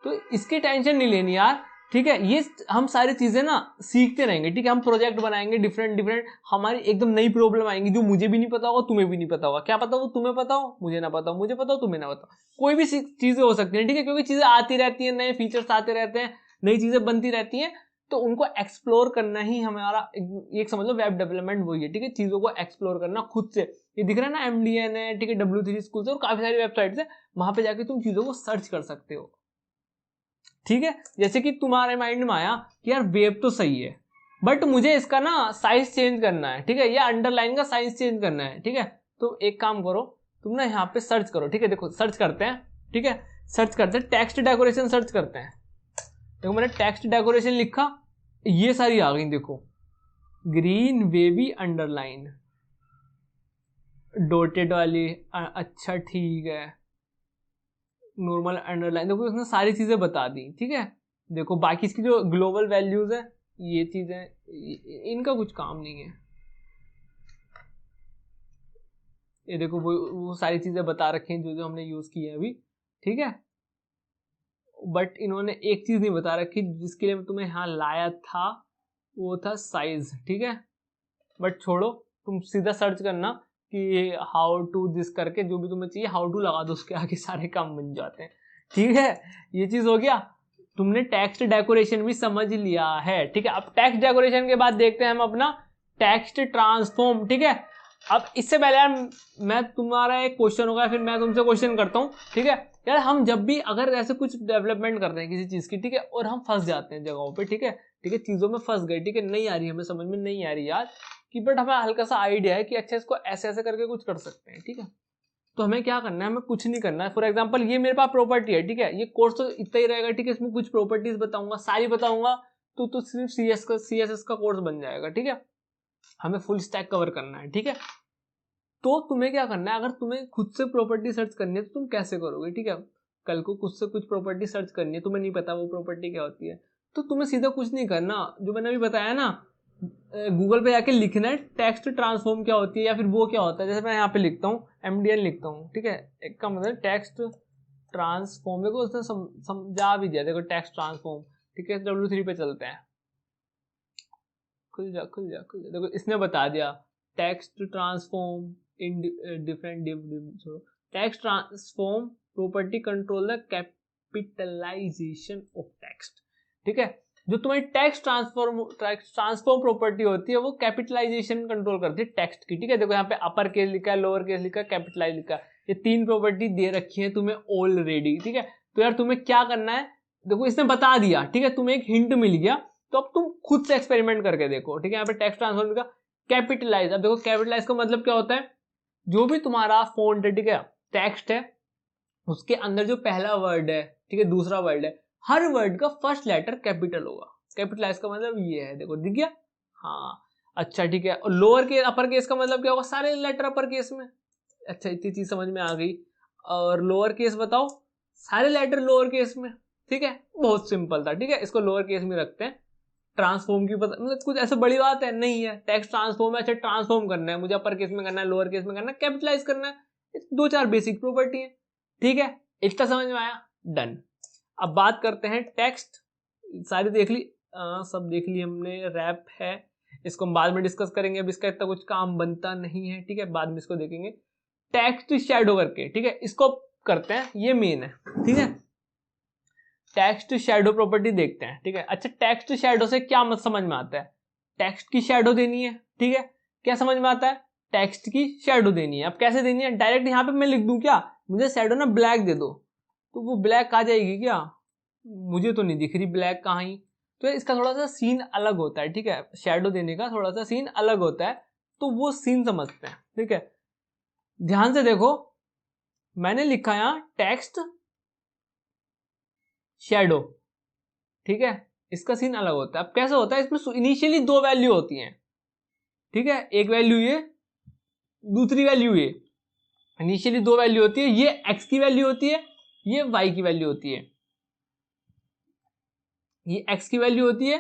तो इसकी टेंशन नहीं लेनी यार, ठीक है। ये हम सारी चीजें ना सीखते रहेंगे, ठीक है। हम प्रोजेक्ट बनाएंगे डिफरेंट, हमारी एकदम नई प्रॉब्लम आएंगी जो मुझे भी नहीं पता होगा, तुम्हें भी नहीं पता होगा। क्या पता वो तुम्हें पता हो, मुझे ना पता हो, मुझे पता हो, तुम्हें ना पता हो, कोई भी चीजें हो सकती है, ठीक है। क्योंकि चीजें आती रहती है, नए फीचर्स आते रहते हैं, नई चीजें बनती रहती हैं, तो उनको एक्सप्लोर करना ही हमारा एक समझ लो वेब डेवलपमेंट वही है, ठीक है। चीजों को एक्सप्लोर करना खुद से। ये दिख रहा है ना MDN है, ठीक है, W3 स्कूल और काफी सारी वेबसाइट्स है, वहां पे जाके तुम चीजों को सर्च कर सकते हो, ठीक है। जैसे कि तुम्हारे माइंड में आया कि यार वेब तो सही है, बट मुझे इसका ना साइज चेंज करना है, ठीक है, या अंडरलाइन का साइज चेंज करना है, ठीक है। तो एक काम करो, तुम ना यहाँ पे सर्च करो, ठीक है। देखो सर्च करते हैं, ठीक है, सर्च करते हैं, टेक्स्ट डेकोरेशन सर्च करते हैं। देखो मैंने टेक्स्ट डेकोरेशन लिखा, ये सारी आ गई, देखो ग्रीन वेवी अंडरलाइन डॉटेड वाली, अच्छा ठीक है, नॉर्मल अंडरलाइन, देखो उसने सारी चीजें बता दी, ठीक है। देखो बाकी इसकी जो ग्लोबल वैल्यूज है, ये चीजें इनका कुछ काम नहीं है, ये देखो वो सारी चीजें बता रखी हैं जो हमने यूज की है अभी, ठीक है। बट इन्होंने एक चीज नहीं बता रखी जिसके लिए मैं तुम्हें यहाँ लाया था, वो था साइज, ठीक है। बट छोड़ो, तुम सीधा सर्च करना कि हाउ टू दिस करके, जो भी तुम्हें चाहिए हाउ टू लगा दो, उसके आगे सारे काम बन जाते हैं, ठीक है। ये चीज हो गया, तुमने टेक्स्ट डेकोरेशन भी समझ लिया है, ठीक है। अब टेक्स्ट डेकोरेशन के बाद देखते हैं हम अपना टेक्स्ट ट्रांसफॉर्म, ठीक है। अब इससे पहले यार मैं तुम्हारा एक क्वेश्चन होगा, फिर मैं तुमसे क्वेश्चन करता हूँ, ठीक है। यार हम जब भी अगर ऐसे कुछ डेवलपमेंट करते हैं किसी चीज की, ठीक है, और हम फंस जाते हैं जगहों पे, ठीक है, ठीक है, चीजों में फंस गए, ठीक है, नहीं आ रही हमें समझ में, नहीं आ रही यार कि, बट हमें हल्का सा आइडिया है कि अच्छा इसको ऐसे ऐसे करके कुछ कर सकते हैं, ठीक है। तो हमें क्या करना है, हमें कुछ नहीं करना है। फॉर एग्जांपल ये मेरे पास प्रॉपर्टी है, ठीक है, ये कोर्स तो इतना ही रहेगा, ठीक है, इसमें कुछ प्रॉपर्टीज बताऊंगा, सारी बताऊंगा, तो सिर्फ CSS का कोर्स बन जाएगा, ठीक है। हमें फुल स्टैक कवर करना है, ठीक है। तो तुम्हें क्या करना है, अगर तुम्हें खुद से प्रॉपर्टी सर्च करनी है तो तुम कैसे करोगे, ठीक है। कल को खुद से कुछ प्रॉपर्टी सर्च करनी है, तुम्हें नहीं पता वो प्रॉपर्टी क्या होती है, तो तुम्हें सीधा कुछ नहीं करना, जो मैंने अभी बताया ना, गूगल पे जाके लिखना है टेक्स्ट ट्रांसफॉर्म क्या होती है, या फिर वो क्या होता है। जैसे मैं यहाँ पे लिखता हूँ MDN लिखता हूँ, ठीक है, एक का मतलब टेक्स्ट ट्रांसफॉर्म, देखो उसने समझा भी दिया, देखो टेक्स्ट ट्रांसफॉर्म, ठीक है। W3 पे चलते हैं, खुल जा खुल जा खुल जा, देखो इसने बता दिया text transform in different text transform property control the capitalization of text, ठीक है। जो तुम्हारी टेक्स्ट ट्रांसफॉर्म प्रॉपर्टी होती है वो कैपिटलाइजेशन कंट्रोल करती है टेक्स्ट की, ठीक है। देखो यहाँ पे अपर केस लिखा है, लोअर केस लिखा है, कैपिटलाइज लिखा है, ये 3 प्रॉपर्टी दे रखी है तुम्हें ऑलरेडी, ठीक है। तो यार तुम्हें क्या करना है, देखो इसने बता दिया, ठीक है, तुम्हें एक हिंट मिल गया, तो अब तुम खुद से एक्सपेरिमेंट करके देखो, ठीक है। यहाँ पे टेक्स्ट ट्रांसफॉर्म लिखा कैपिटलाइज, अब देखो कैपिटलाइज का मतलब क्या होता है, जो भी तुम्हारा फॉन्ट है, ठीक है, टेक्स्ट है, उसके अंदर जो पहला वर्ड है, ठीक है, दूसरा वर्ड है, हर वर्ड का फर्स्ट लेटर कैपिटल होगा। कैपिटलाइज का मतलब ये है, देखो दिख गया, हाँ अच्छा ठीक है। और लोअर केस अपर केस का मतलब क्या होगा, सारे लेटर अपर केस में, अच्छा इतनी चीज समझ में आ गई। और लोअर केस बताओ, सारे लेटर लोअर केस में, ठीक है, बहुत सिंपल था, ठीक है। इसको लोअर केस में रखते हैं। ट्रांसफॉर्म की पता मतलब कुछ ऐसे बड़ी बात है नहीं है, टेक्स्ट ट्रांसफॉर्म है, अच्छा ट्रांसफॉर्म करना है मुझे, अपर केस में करना है, लोअर केस में करना है, कैपिटलाइज करना है, 2-4 बेसिक प्रॉपर्टी है, ठीक है। इतना समझ में आया, डन। अब बात करते हैं टेक्स्ट, सारी देख ली, सब देख ली हमने, रैप है, इसको हम बाद में डिस्कस करेंगे, अब इसका इतना कुछ काम बनता नहीं है, ठीक है, बाद में इसको देखेंगे। टेक्स्ट शैडो करके, ठीक है, इसको करते हैं, ये मेन है, ठीक है। टेक्स्ट शैडो प्रॉपर्टी देखते हैं, ठीक है। अच्छा टेक्स्ट शैडो से क्या मत समझ में आता है, टेक्स्ट की शैडो देनी है, ठीक है। क्या समझ में आता है, टेक्स्ट की शैडो देनी है। अब कैसे देनी है, डायरेक्ट यहाँ पे मैं लिख दूं क्या, मुझे शैडो ना ब्लैक दे दो, तो वो ब्लैक आ जाएगी क्या, मुझे तो नहीं दिख रही ब्लैक कहाँ ही। तो इसका थोड़ा सा सीन अलग होता है, ठीक है, शेडो देने का थोड़ा सा सीन अलग होता है, तो वो सीन समझते हैं, ठीक है। ध्यान से देखो, मैंने लिखा यहां टेक्स्ट शेडो, ठीक है, इसका सीन अलग होता है। अब कैसे होता है, इसमें इनिशियली दो वैल्यू होती हैं, ठीक है, एक वैल्यू ये, दूसरी वैल्यू ये। इनिशियली दो वैल्यू होती है, ये x की वैल्यू होती है, ये y की वैल्यू होती है। ये x की वैल्यू होती है,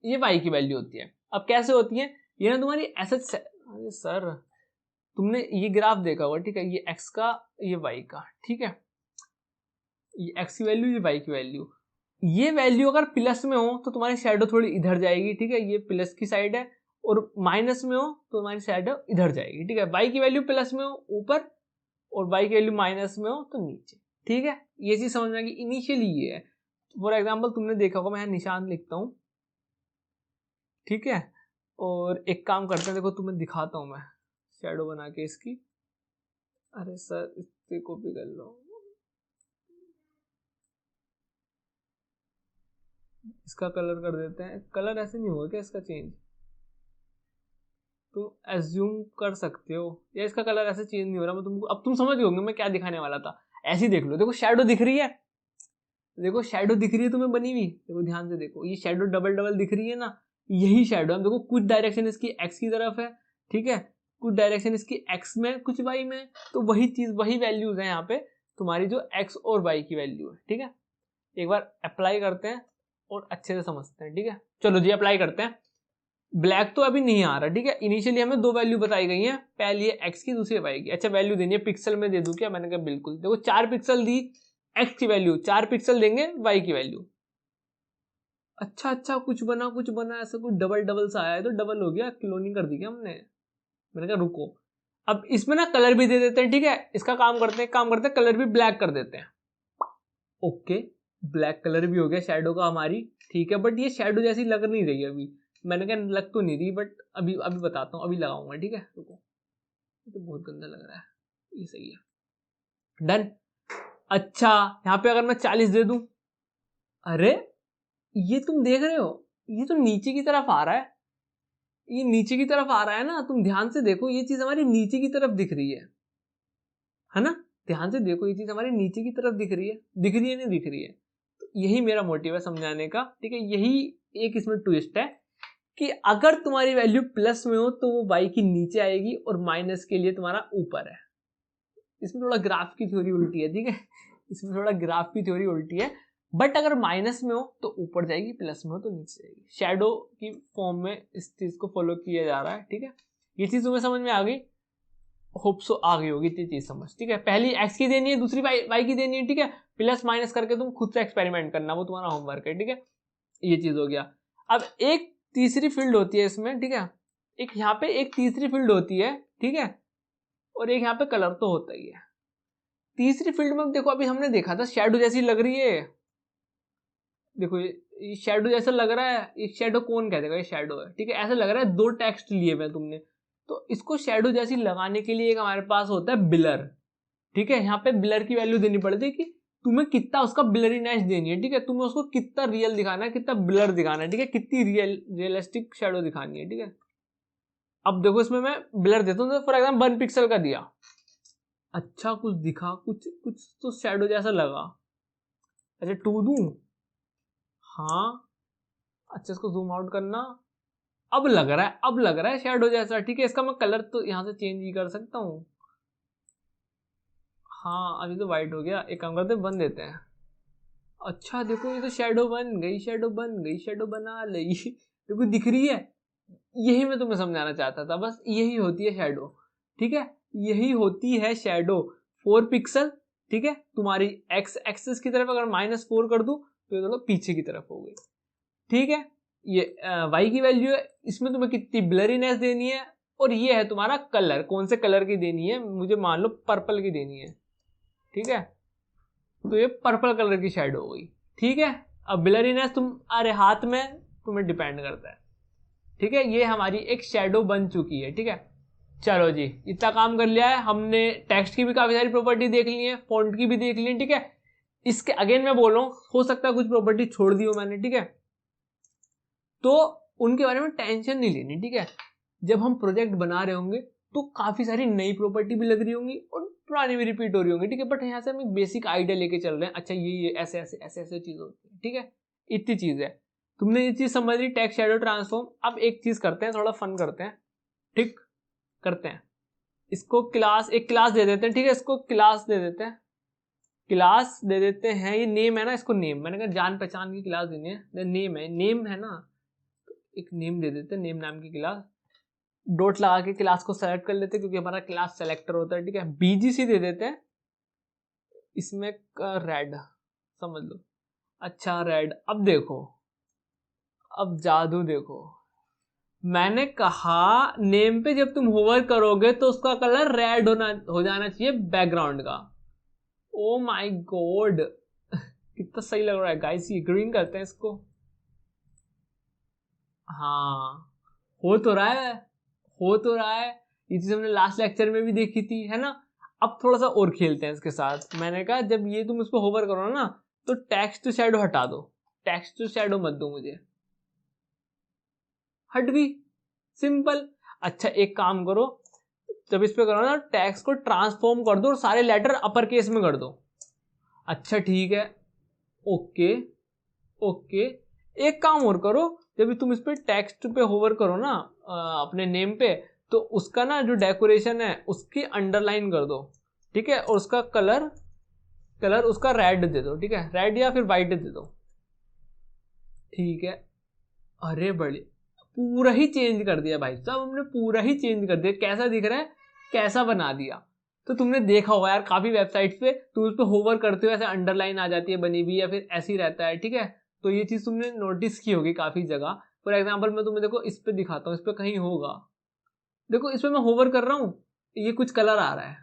ये y की वैल्यू होती है। अब कैसे होती है ये ना, तुम्हारी ऐसे, अरे सर तुमने ये ग्राफ देखा होगा, ठीक है, ये x का ये y का, ठीक है, ये x की वैल्यू ये y की वैल्यू। ये वैल्यू अगर प्लस में हो तो तुम्हारी शैडो थोड़ी इधर जाएगी, ठीक है, ये प्लस की साइड है, और माइनस में हो तो तुम्हारी शैडो इधर जाएगी, ठीक है। y की वैल्यू प्लस में हो ऊपर, और y की वैल्यू माइनस में हो तो नीचे, ठीक है। ये चीज समझ में आएगी, इनिशियली ये है। फॉर एग्जाम्पल तुमने देखा होगा, मैं यहाँ निशान लिखता हूँ, ठीक है, और एक काम करते हैं, देखो तुम्हें दिखाता हूँ मैं शैडो बना के इसकी। अरे सर इससे कॉपी कर लो, इसका कलर कर देते हैं। कलर ऐसे नहीं होगा क्या इसका चेंज, तुम एज्यूम कर सकते हो, या इसका कलर ऐसे चेंज नहीं हो रहा। मैं तुमको, अब तुम समझ गए होंगे मैं क्या दिखाने वाला था। ऐसे ही देख लो, देखो शैडो दिख रही है, देखो शैडो दिख रही है तुम्हें बनी हुई, देखो ध्यान से देखो, ये शैडो डबल डबल दिख रही है ना, यही शैडो है। देखो कुछ डायरेक्शन इसकी एक्स की तरफ है, ठीक है, कुछ डायरेक्शन इसकी एक्स में, कुछ वाई में, तो वही चीज, वही वैल्यूज है यहाँ पे तुम्हारी, जो एक्स और वाई की वैल्यू है, ठीक है। एक बार अप्लाई करते हैं और अच्छे से समझते हैं, ठीक है। चलो जी अप्लाई करते हैं। ब्लैक तो अभी नहीं आ रहा, ठीक है, इनिशियली हमें दो वैल्यू बताई गई है, पहली है एक्स की, दूसरी वाई की। अच्छा वैल्यू देनी है, पिक्सल में दे दूं क्या, मैंने कहा बिल्कुल। देखो 4 पिक्सल दी एक्स की वैल्यू, 4 पिक्सल देंगे वाई की वैल्यू। अच्छा कुछ बना ऐसा, कुछ डबल डबल सा आया है, तो डबल हो गया, क्लोनिंग कर दी क्या हमने। मैंने कहा रुको, अब इसमें ना कलर भी दे देते हैं, ठीक है, इसका काम करते हैं कलर भी ब्लैक कर देते हैं। ओके, ब्लैक कलर भी हो गया शैडो का हमारी, ठीक है, बट ये शैडो जैसी लग नहीं रही अभी। मैंने कहा लग तो नहीं रही, बट अभी अभी बताता हूँ, अभी लगाऊंगा, ठीक है, रुको। तो बहुत गंदा लग रहा है, ये सही है, डन। अच्छा यहाँ पे अगर मैं 40 दे दूं, अरे ये तुम देख रहे हो, ये तो नीचे की तरफ आ रहा है, ये नीचे की तरफ आ रहा है ना, तुम ध्यान से देखो, ये चीज हमारी नीचे की तरफ दिख रही है ना, ध्यान से देखो, ये चीज हमारे नीचे की तरफ दिख रही है, नहीं दिख रही है। तो यही मेरा मोटिव है समझाने का, ठीक है, यही एक इसमें ट्विस्ट है कि अगर तुम्हारी वैल्यू प्लस में हो तो वो y की नीचे आएगी, और माइनस के लिए तुम्हारा ऊपर है। इसमें थोड़ा ग्राफ की थ्योरी उल्टी है, ठीक है, इसमें थोड़ा ग्राफ की थ्योरी उल्टी है, बट अगर माइनस में हो तो ऊपर जाएगी, प्लस में हो तो नीचे जाएगी। शैडो की फॉर्म में इस चीज को फॉलो किया जा रहा है, ठीक है। ये चीज तुम्हें समझ में आ गई, होप सो आ गई होगी इतनी चीज समझ, ठीक है। पहली एक्स की देनी है, दूसरी वाई की देनी है, ठीक है, प्लस माइनस करके तुम खुद से एक्सपेरिमेंट करना, वो तुम्हारा होमवर्क है, ठीक है। ये चीज हो गया। अब एक तीसरी फील्ड होती है इसमें, ठीक है, एक यहाँ पे एक तीसरी फील्ड होती है, ठीक है, और एक यहाँ पे कलर तो होता ही है। तीसरी फील्ड में देखो, अभी हमने देखा था शैडो जैसी लग रही है, देखो ये शैडो जैसा लग रहा है, ये शैडो कौन कह देगा, ये शैडो है, ठीक है, ऐसा लग रहा है। दो टेक्स्ट लिए हुए तुमने, तो इसको शैडो जैसी लगाने के लिए एक हमारे पास होता है ब्लर, ठीक है। यहाँ पे ब्लर की वैल्यू देनी पड़ती है कि तुम्हें कितना उसका ब्लरीनेस देनी है, ठीक है, तुम्हें उसको कितना रियल दिखाना है, कितना ब्लर दिखाना है, ठीक है, कितनी रियलिस्टिक शैडो दिखानी है, ठीक है। अब देखो इसमें मैं ब्लर देता हूँ, तो फॉर एग्जाम्पल 1 पिक्सल का दिया, अच्छा कुछ दिखा, कुछ कुछ तो शैडो जैसा लगा। अच्छा 2 दूं, हाँ, अच्छा इसको जूम आउट करना, अब लग रहा है शैडो जैसा, ठीक है। इसका मैं कलर तो यहाँ से चेंज ही कर सकता हूँ, हाँ अभी तो वाइट हो गया। एक काम करते हैं, बन देते हैं। अच्छा देखो, ये तो शैडो बन गई, शैडो बना ली देखो दिख रही है। यही मैं तुम्हें समझाना चाहता था, बस यही होती है शैडो, ठीक है, यही होती है शैडो। 4 पिक्सल, ठीक है, तुम्हारी एक्स एक्सिस की तरफ अगर -4 कर दूं तो ये पीछे की तरफ हो गई, ठीक है। ये y की वैल्यू है, इसमें तुम्हें कितनी ब्लरीनेस देनी है, और ये है तुम्हारा कलर, कौन से कलर की देनी है, मुझे मान लो पर्पल की देनी है, ठीक है, तो ये पर्पल कलर की शेड हो गई, ठीक है। अब ब्लरीनेस तुम्हारे हाथ में, तुम्हें डिपेंड करता है, ठीक है। ये हमारी एक शेडो बन चुकी है, ठीक है। चलो जी इतना काम कर लिया है हमने, टेक्स्ट की भी काफी सारी प्रॉपर्टी देख ली है, फॉन्ट की भी देख ली है, ठीक है। इसके अगेन मैं बोल रहा हूं, हो सकता है कुछ प्रॉपर्टी छोड़ दी हो मैंने, ठीक है, तो उनके बारे में टेंशन नहीं लेनी, ठीक है। जब हम प्रोजेक्ट बना रहे होंगे तो काफी सारी नई प्रॉपर्टी भी लग रही होंगी और पुरानी भी रिपीट हो रही होंगी, ठीक है, बट यहाँ से हम एक बेसिक आइडिया लेके चल रहे हैं, अच्छा ये ऐसे ऐसे ऐसे ऐसे चीज होती है, ठीक है, इतनी चीज है। तुमने ये चीज समझ ली, टेक्स्ट शैडो ट्रांसफॉर्म। अब एक चीज करते हैं, थोड़ा फन करते हैं, ठीक करते हैं, इसको क्लास, एक क्लास दे देते हैं, ठीक है, इसको क्लास दे देते हैं, क्लास दे देते हैं, ये नेम है ना, इसको नेम, मैंने कहा जान पहचान की क्लास देनी है, नेम है, नेम है ना, एक नेम दे देते हैं, नेम नाम की क्लास, डॉट लगा के क्लास को सेलेक्ट कर लेते हैं क्योंकि हमारा क्लास सेलेक्टर होता है, ठीक है। बीजीसी दे देते हैं, इसमें रेड समझ लो, अच्छा रेड। अब देखो, अब जादू देखो, मैंने कहा नेम पे जब तुम होवर करोगे तो उसका कलर रेड हो जाना चाहिए बैकग्राउंड का। ओ माय गॉड, कितना सही लग रहा है गाइस, ये ग्रीन करते हैं इसको, हाँ हो तो रहा है, हो तो रहा है, ये चीज हमने लास्ट लेक्चर में भी देखी थी, है ना। अब थोड़ा सा और खेलते हैं इसके साथ। मैंने कहा जब ये तुम इसको होवर करो ना तो टेक्स्ट शैडो हटा दो, टेक्स्ट शैडो मत दो मुझे, हट भी, सिंपल। अच्छा एक काम करो, जब इस पे करो ना टेक्स्ट को ट्रांसफॉर्म कर दो और सारे लेटर अपर केस में कर दो। अच्छा ठीक है, ओके ओके। एक काम और करो, जब तुम इस पे टेक्स्ट पे होवर करो ना अपने नेम पे, तो उसका ना जो डेकोरेशन है उसकी अंडरलाइन कर दो, ठीक है, और उसका कलर उसका रेड दे दो, ठीक है, रेड या फिर वाइट दे दो, ठीक है। अरे बड़ी, पूरा ही चेंज कर दिया भाई साहब, हमने पूरा ही चेंज कर दिया, कैसा दिख रहा है, कैसा बना दिया। तो तुमने देखा होगा यार काफी वेबसाइट्स पे तुम उस पर होवर करते हो ऐसे अंडरलाइन आ जाती है बनी हुई या फिर ऐसे ही रहता है, ठीक है। तो ये चीज तुमने नोटिस की होगी काफी जगह। फॉर एग्जाम्पल मैं तुम्हें देखो इस पे दिखाता हूँ, इस पे कहीं होगा, देखो इस पे मैं होवर कर रहा हूँ, ये कुछ कलर आ रहा है,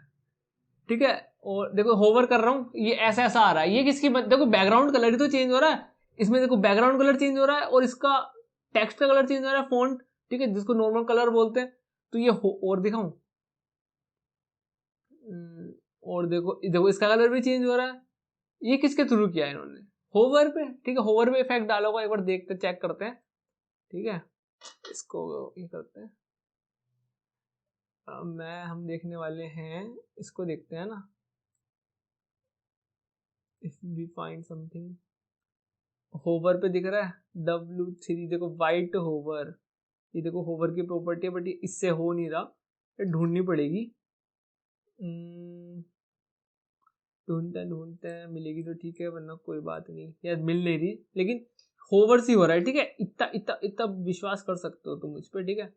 ठीक है, और देखो होवर कर रहा हूँ ये ऐसा ऐसा आ रहा है, ये किसकी देखो बैकग्राउंड कलर ही तो चेंज हो रहा है, इसमें देखो बैकग्राउंड कलर चेंज हो रहा है और इसका टेक्स्ट का कलर चेंज हो रहा है, फॉन्ट, ठीक है, जिसको नॉर्मल कलर बोलते हैं। तो ये और दिखाऊं, और देखो देखो इसका कलर भी चेंज हो रहा है, ये किसके थ्रू किया है इन्होंने, होवर पे, ठीक है, होवर पे इफेक्ट डालोगा, एक बार देखते चेक करते हैं, ठीक है, इसको ये करते हैं, हम देखने वाले हैं, इसको देखते हैं ना, if we find something, hover पे दिख रहा है W3, देखो वाइट होवर, ये देखो होवर की प्रॉपर्टी है बट ये इससे हो नहीं रहा, ये ढूंढनी पड़ेगी, ढूंढते ढूंढते मिलेगी तो ठीक है, वरना कोई बात नहीं, यार मिल नहीं रही, लेकिन होवर सी हो रहा है, ठीक है, इतना इतना इतना विश्वास कर सकते हो तुम मुझ पर, ठीक है,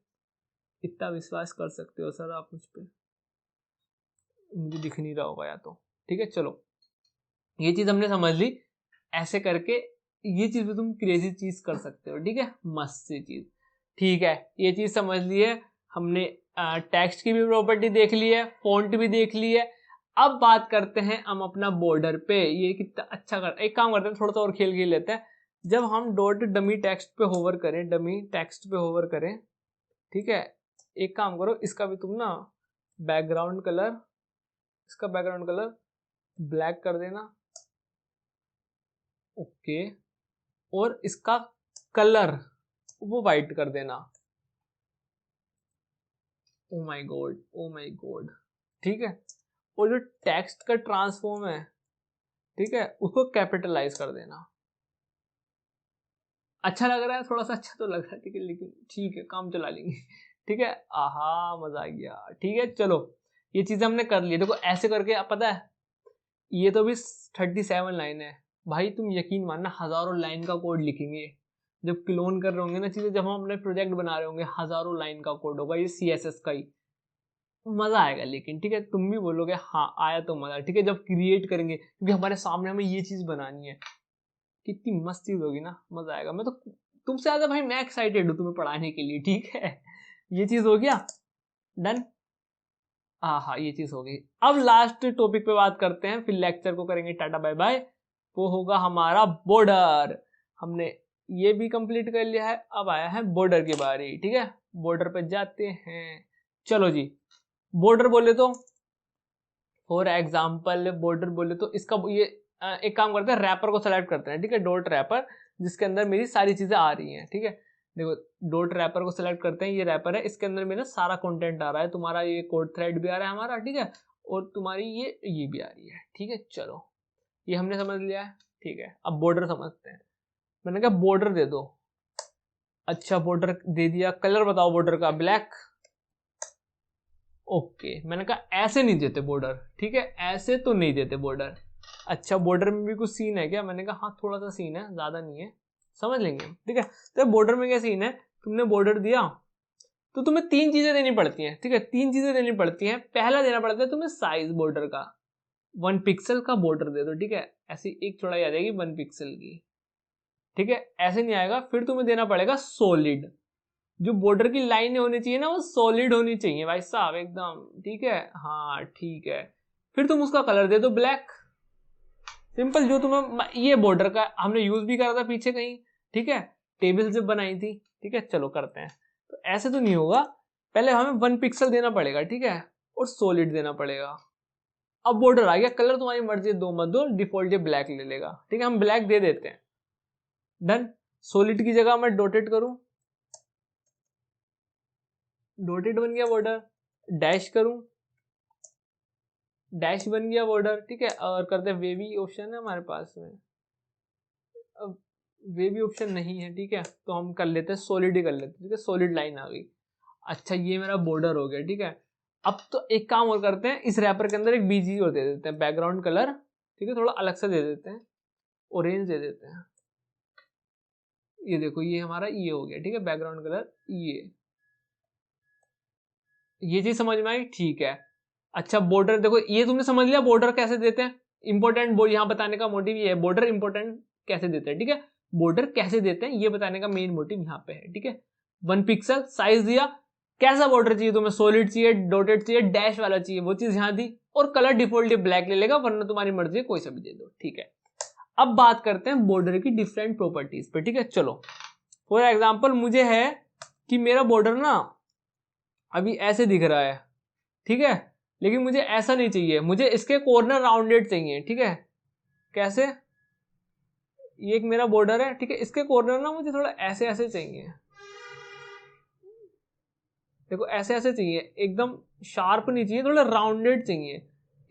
इतना विश्वास कर सकते हो सर आप मुझ पर, मुझे दिख नहीं रहा होगा या तो, ठीक है। चलो ये चीज हमने समझ ली, ऐसे करके ये चीज भी तुम क्रेजी चीज कर सकते हो, ठीक है, मस्त सी चीज, ठीक है, ये चीज समझ ली है हमने, टेक्स्ट की भी प्रॉपर्टी देख ली है, फॉन्ट भी देख ली है। अब बात करते हैं हम अपना बॉर्डर पे, ये कितना अच्छा कर, एक काम करते हैं थोड़ा सा और खेल खेल लेते हैं, जब हम डॉट डमी टेक्स्ट पे होवर करें, डमी टेक्स्ट पे होवर करें, ठीक है, एक काम करो इसका भी तुम ना बैकग्राउंड कलर, इसका बैकग्राउंड कलर ब्लैक कर देना, ओके, और इसका कलर वो वाइट कर देना, oh my God, oh my God, ठीक है, और जो टेक्स्ट का ट्रांसफॉर्म है, ठीक है, उसको कैपिटलाइज कर देना। अच्छा लग रहा है, थोड़ा सा अच्छा तो लग रहा है, ठीक है, लेकिन ठीक है काम चला लेंगे, ठीक है, आहा मजा आ गया, ठीक है। चलो ये चीजें हमने कर ली, देखो ऐसे करके आप, पता है ये तो भी 37 लाइन है भाई, तुम यकीन मानना हजारों लाइन का कोड लिखेंगे जब क्लोन कर रहे होंगे ना चीजें, जब हम अपने प्रोजेक्ट बना रहे होंगे, हजारों लाइन का कोड होगा ये CSS का ही, मजा आएगा, लेकिन ठीक है तुम भी बोलोगे हाँ आया तो मजा, ठीक है, जब क्रिएट करेंगे क्योंकि हमारे सामने हमें ये चीज बनानी है, कितनी मस्त चीज होगी ना, मजा आएगा। मैं तो तुमसे ज्यादा भाई मैं एक्साइटेड हूँ तुम्हें पढ़ाने के लिए, ठीक है, ये चीज हो गया डन, हाँ ये चीज हो गई। अब लास्ट टॉपिक पे बात करते हैं, फिर लेक्चर को करेंगे टाटा बाय बाय, वो होगा हमारा बॉर्डर। हमने ये भी कंप्लीट कर लिया है, अब आया है बॉर्डर की बारी, ठीक है, बॉर्डर पे जाते हैं। चलो जी, बॉर्डर बोले तो फॉर एग्जाम्पल बॉर्डर बोले तो इसका ये एक काम करते हैं, रैपर को सेलेक्ट करते हैं, ठीक है, डॉट रैपर, जिसके अंदर मेरी सारी चीजें आ रही हैं, ठीक है। देखो डॉट रैपर को सेलेक्ट करते हैं, ये रैपर है, इसके अंदर मेरा सारा कंटेंट आ रहा है, तुम्हारा ये कोड थ्रेड भी आ रहा है हमारा, ठीक है, और तुम्हारी ये भी आ रही है, ठीक है। चलो ये हमने समझ लिया है, ठीक है। अब बॉर्डर समझते हैं। मैंने कहा बॉर्डर दे दो। अच्छा बॉर्डर दे दिया, कलर बताओ बॉर्डर का, ब्लैक। ओके, मैंने कहा ऐसे नहीं देते बॉर्डर, ठीक है, ऐसे तो नहीं देते बॉर्डर। अच्छा बॉर्डर में भी कुछ सीन है क्या? मैंने कहा हाँ थोड़ा सा सीन है, ज्यादा नहीं है, समझ लेंगे, ठीक है। तो बॉर्डर में क्या सीन है, तुमने बॉर्डर दिया तो तुम्हें 3 चीजें देनी पड़ती हैं, ठीक है, 3 चीजें देनी पड़ती हैं। पहला देना पड़ता है तुम्हें साइज बॉर्डर का, 1 पिक्सल का बॉर्डर दे दो, ठीक है, ऐसी एक चौड़ाई आ जाएगी 1 पिक्सल की, ठीक है, ऐसे नहीं आएगा। फिर तुम्हें देना पड़ेगा सॉलिड, जो बॉर्डर की लाइनें होनी चाहिए ना वो सॉलिड होनी चाहिए भाई साहब एकदम, ठीक है, हाँ ठीक है। फिर तुम उसका कलर दे दो ब्लैक, सिंपल। जो तुम्हें ये बॉर्डर का हमने यूज भी करा था पीछे कहीं, ठीक है, टेबल जब बनाई थी, ठीक है। चलो करते हैं, तो ऐसे तो नहीं होगा, पहले हमें 1 पिक्सल देना पड़ेगा, ठीक है, और सॉलिड देना पड़ेगा। अब बॉर्डर आ गया, कलर तुम्हारी मर्जी दो मत दो, डिफॉल्ट ये ब्लैक ले लेगा, ठीक है, हम ब्लैक दे देते हैं, डन। सॉलिड की जगह मैं डॉटेड करूं, डॉटेड बन गया बॉर्डर, डैश करूं, डैश बन गया बॉर्डर, ठीक है। और करते हैं वेवी, ऑप्शन है हमारे पास में, अब वेवी ऑप्शन नहीं है, ठीक है, तो हम कर लेते हैं सॉलिड ही कर लेते हैं, ठीक है, सॉलिड लाइन आ गई। अच्छा ये मेरा बॉर्डर हो गया, ठीक है। अब तो एक काम और करते हैं, इस रैपर के अंदर एक बीजी और दे देते हैं, बैकग्राउंड कलर, ठीक है, थोड़ा अलग से दे देते हैं, ऑरेंज दे देते हैं। ये देखो ये हमारा ये हो गया, ठीक है, बैकग्राउंड कलर ये चीज समझ में आई, ठीक है। अच्छा बॉर्डर देखो, ये तुमने समझ लिया बॉर्डर कैसे देते हैं, इंपॉर्टेंट यहाँ बताने का मोटिव ये है, बॉर्डर इंपॉर्टेंट कैसे देते हैं, ठीक है, बॉर्डर कैसे देते हैं ये बताने का मेन मोटिव यहाँ पे है, ठीक है। 1 पिक्सल साइज दिया, कैसा बॉर्डर चाहिए तुम्हें, सॉलिड चाहिए, डॉटेड चाहिए, डैश वाला चाहिए, वो चीज यहाँ दी, और कलर डिफॉल्ट ब्लैक ले लेगा, वरना तुम्हारी मर्जी है कोई सा भी दे दो, ठीक है। अब बात करते हैं बॉर्डर की डिफरेंट प्रॉपर्टीज पे, ठीक है। चलो फॉर एग्जाम्पल मुझे है कि मेरा बॉर्डर ना अभी ऐसे दिख रहा है, ठीक है, लेकिन मुझे ऐसा नहीं चाहिए, मुझे इसके कॉर्नर राउंडेड चाहिए, ठीक है। कैसे, ये एक मेरा बॉर्डर है, ठीक है, इसके कॉर्नर ना मुझे थोड़ा ऐसे ऐसे चाहिए, देखो ऐसे ऐसे चाहिए, एकदम शार्प नहीं चाहिए, थोड़ा राउंडेड चाहिए,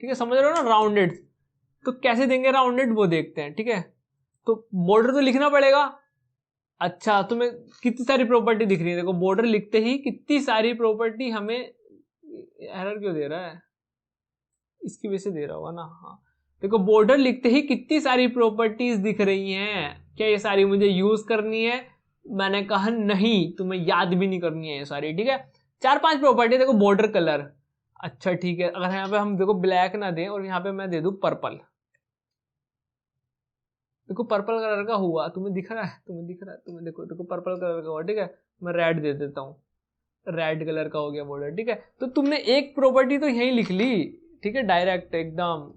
ठीक है, समझ रहे हो ना, राउंडेड। तो कैसे देंगे राउंडेड वो देखते हैं, ठीक है। तो बॉर्डर तो लिखना पड़ेगा। अच्छा तुम्हें कितनी सारी प्रॉपर्टी दिख रही है, देखो बॉर्डर लिखते ही कितनी सारी प्रॉपर्टी हमें, एरर क्यों दे रहा है, इसकी वजह से दे रहा होगा ना, हाँ। देखो बॉर्डर लिखते ही कितनी सारी प्रॉपर्टीज दिख रही हैं, क्या ये सारी मुझे यूज करनी है? मैंने कहा नहीं, तुम्हें याद भी नहीं करनी है ये सारी, ठीक है। 4-5 प्रॉपर्टी, देखो बॉर्डर कलर, अच्छा ठीक है, अगर यहाँ पे हम देखो ब्लैक ना दें और यहाँ पे मैं दे दूं पर्पल, देखो पर्पल कलर का हुआ, तुम्हें दिख रहा है, तुम्हें दिख रहा है, तुम्हें देखो देखो पर्पल कलर का हुआ, ठीक है। मैं रेड दे देता हूँ, रेड कलर का हो गया बॉर्डर, ठीक है। तो तुमने एक प्रॉपर्टी तो यही लिख ली, ठीक है, डायरेक्ट एकदम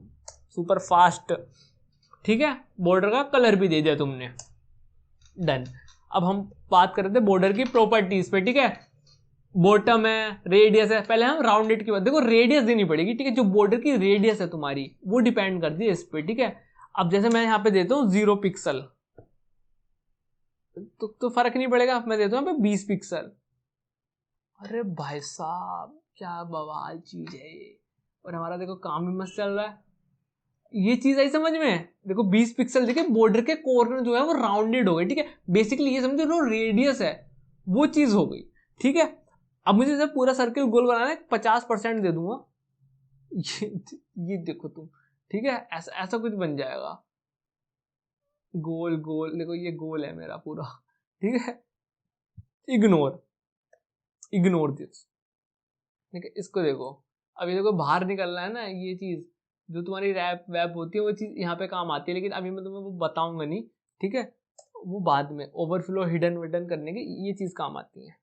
सुपर फास्ट, ठीक है। बॉर्डर का कलर भी दे दिया तुमने, डन। अब हम बात कर रहे थे बॉर्डर की प्रॉपर्टीज पे, ठीक है। बॉटम है, रेडियस है, पहले हम राउंडेड की बात, देखो रेडियस देनी पड़ेगी, ठीक है, जो बॉर्डर की रेडियस है तुम्हारी वो डिपेंड करती है इस पे, ठीक है। अब जैसे मैं यहाँ पे देता हूँ 0 पिक्सल, तो फर्क नहीं पड़ेगा, मैं देता हूँ यहाँ पे 20 पिक्सल, अरे भाई साहब क्या बवाल चीज है ये, और हमारा देखो काम भी मस्त चल रहा है। ये चीज आई समझ में, देखो 20 पिक्सल, देखिए बॉर्डर के कॉर्नर जो है वो राउंडेड हो गए, ठीक है। बेसिकली ये समझो जो रेडियस है वो चीज हो गई, ठीक है। अब मुझे जब पूरा सर्किल गोल बनाना है 50% दे दूंगा, ये देखो तुम, ठीक है, ऐसा ऐसा कुछ बन जाएगा, गोल गोल, देखो ये गोल है मेरा पूरा, ठीक है। इग्नोर, इग्नोर दिस, ठीक है, इसको देखो। अभी देखो बाहर निकलना है ना, ये चीज जो तुम्हारी रैप वैप होती है वो चीज यहाँ पे काम आती है, लेकिन अभी मैं तुम्हें वो बताऊंगा नहीं, ठीक है, वो बाद में ओवरफ्लो हिडन विडन करने की ये चीज काम आती है,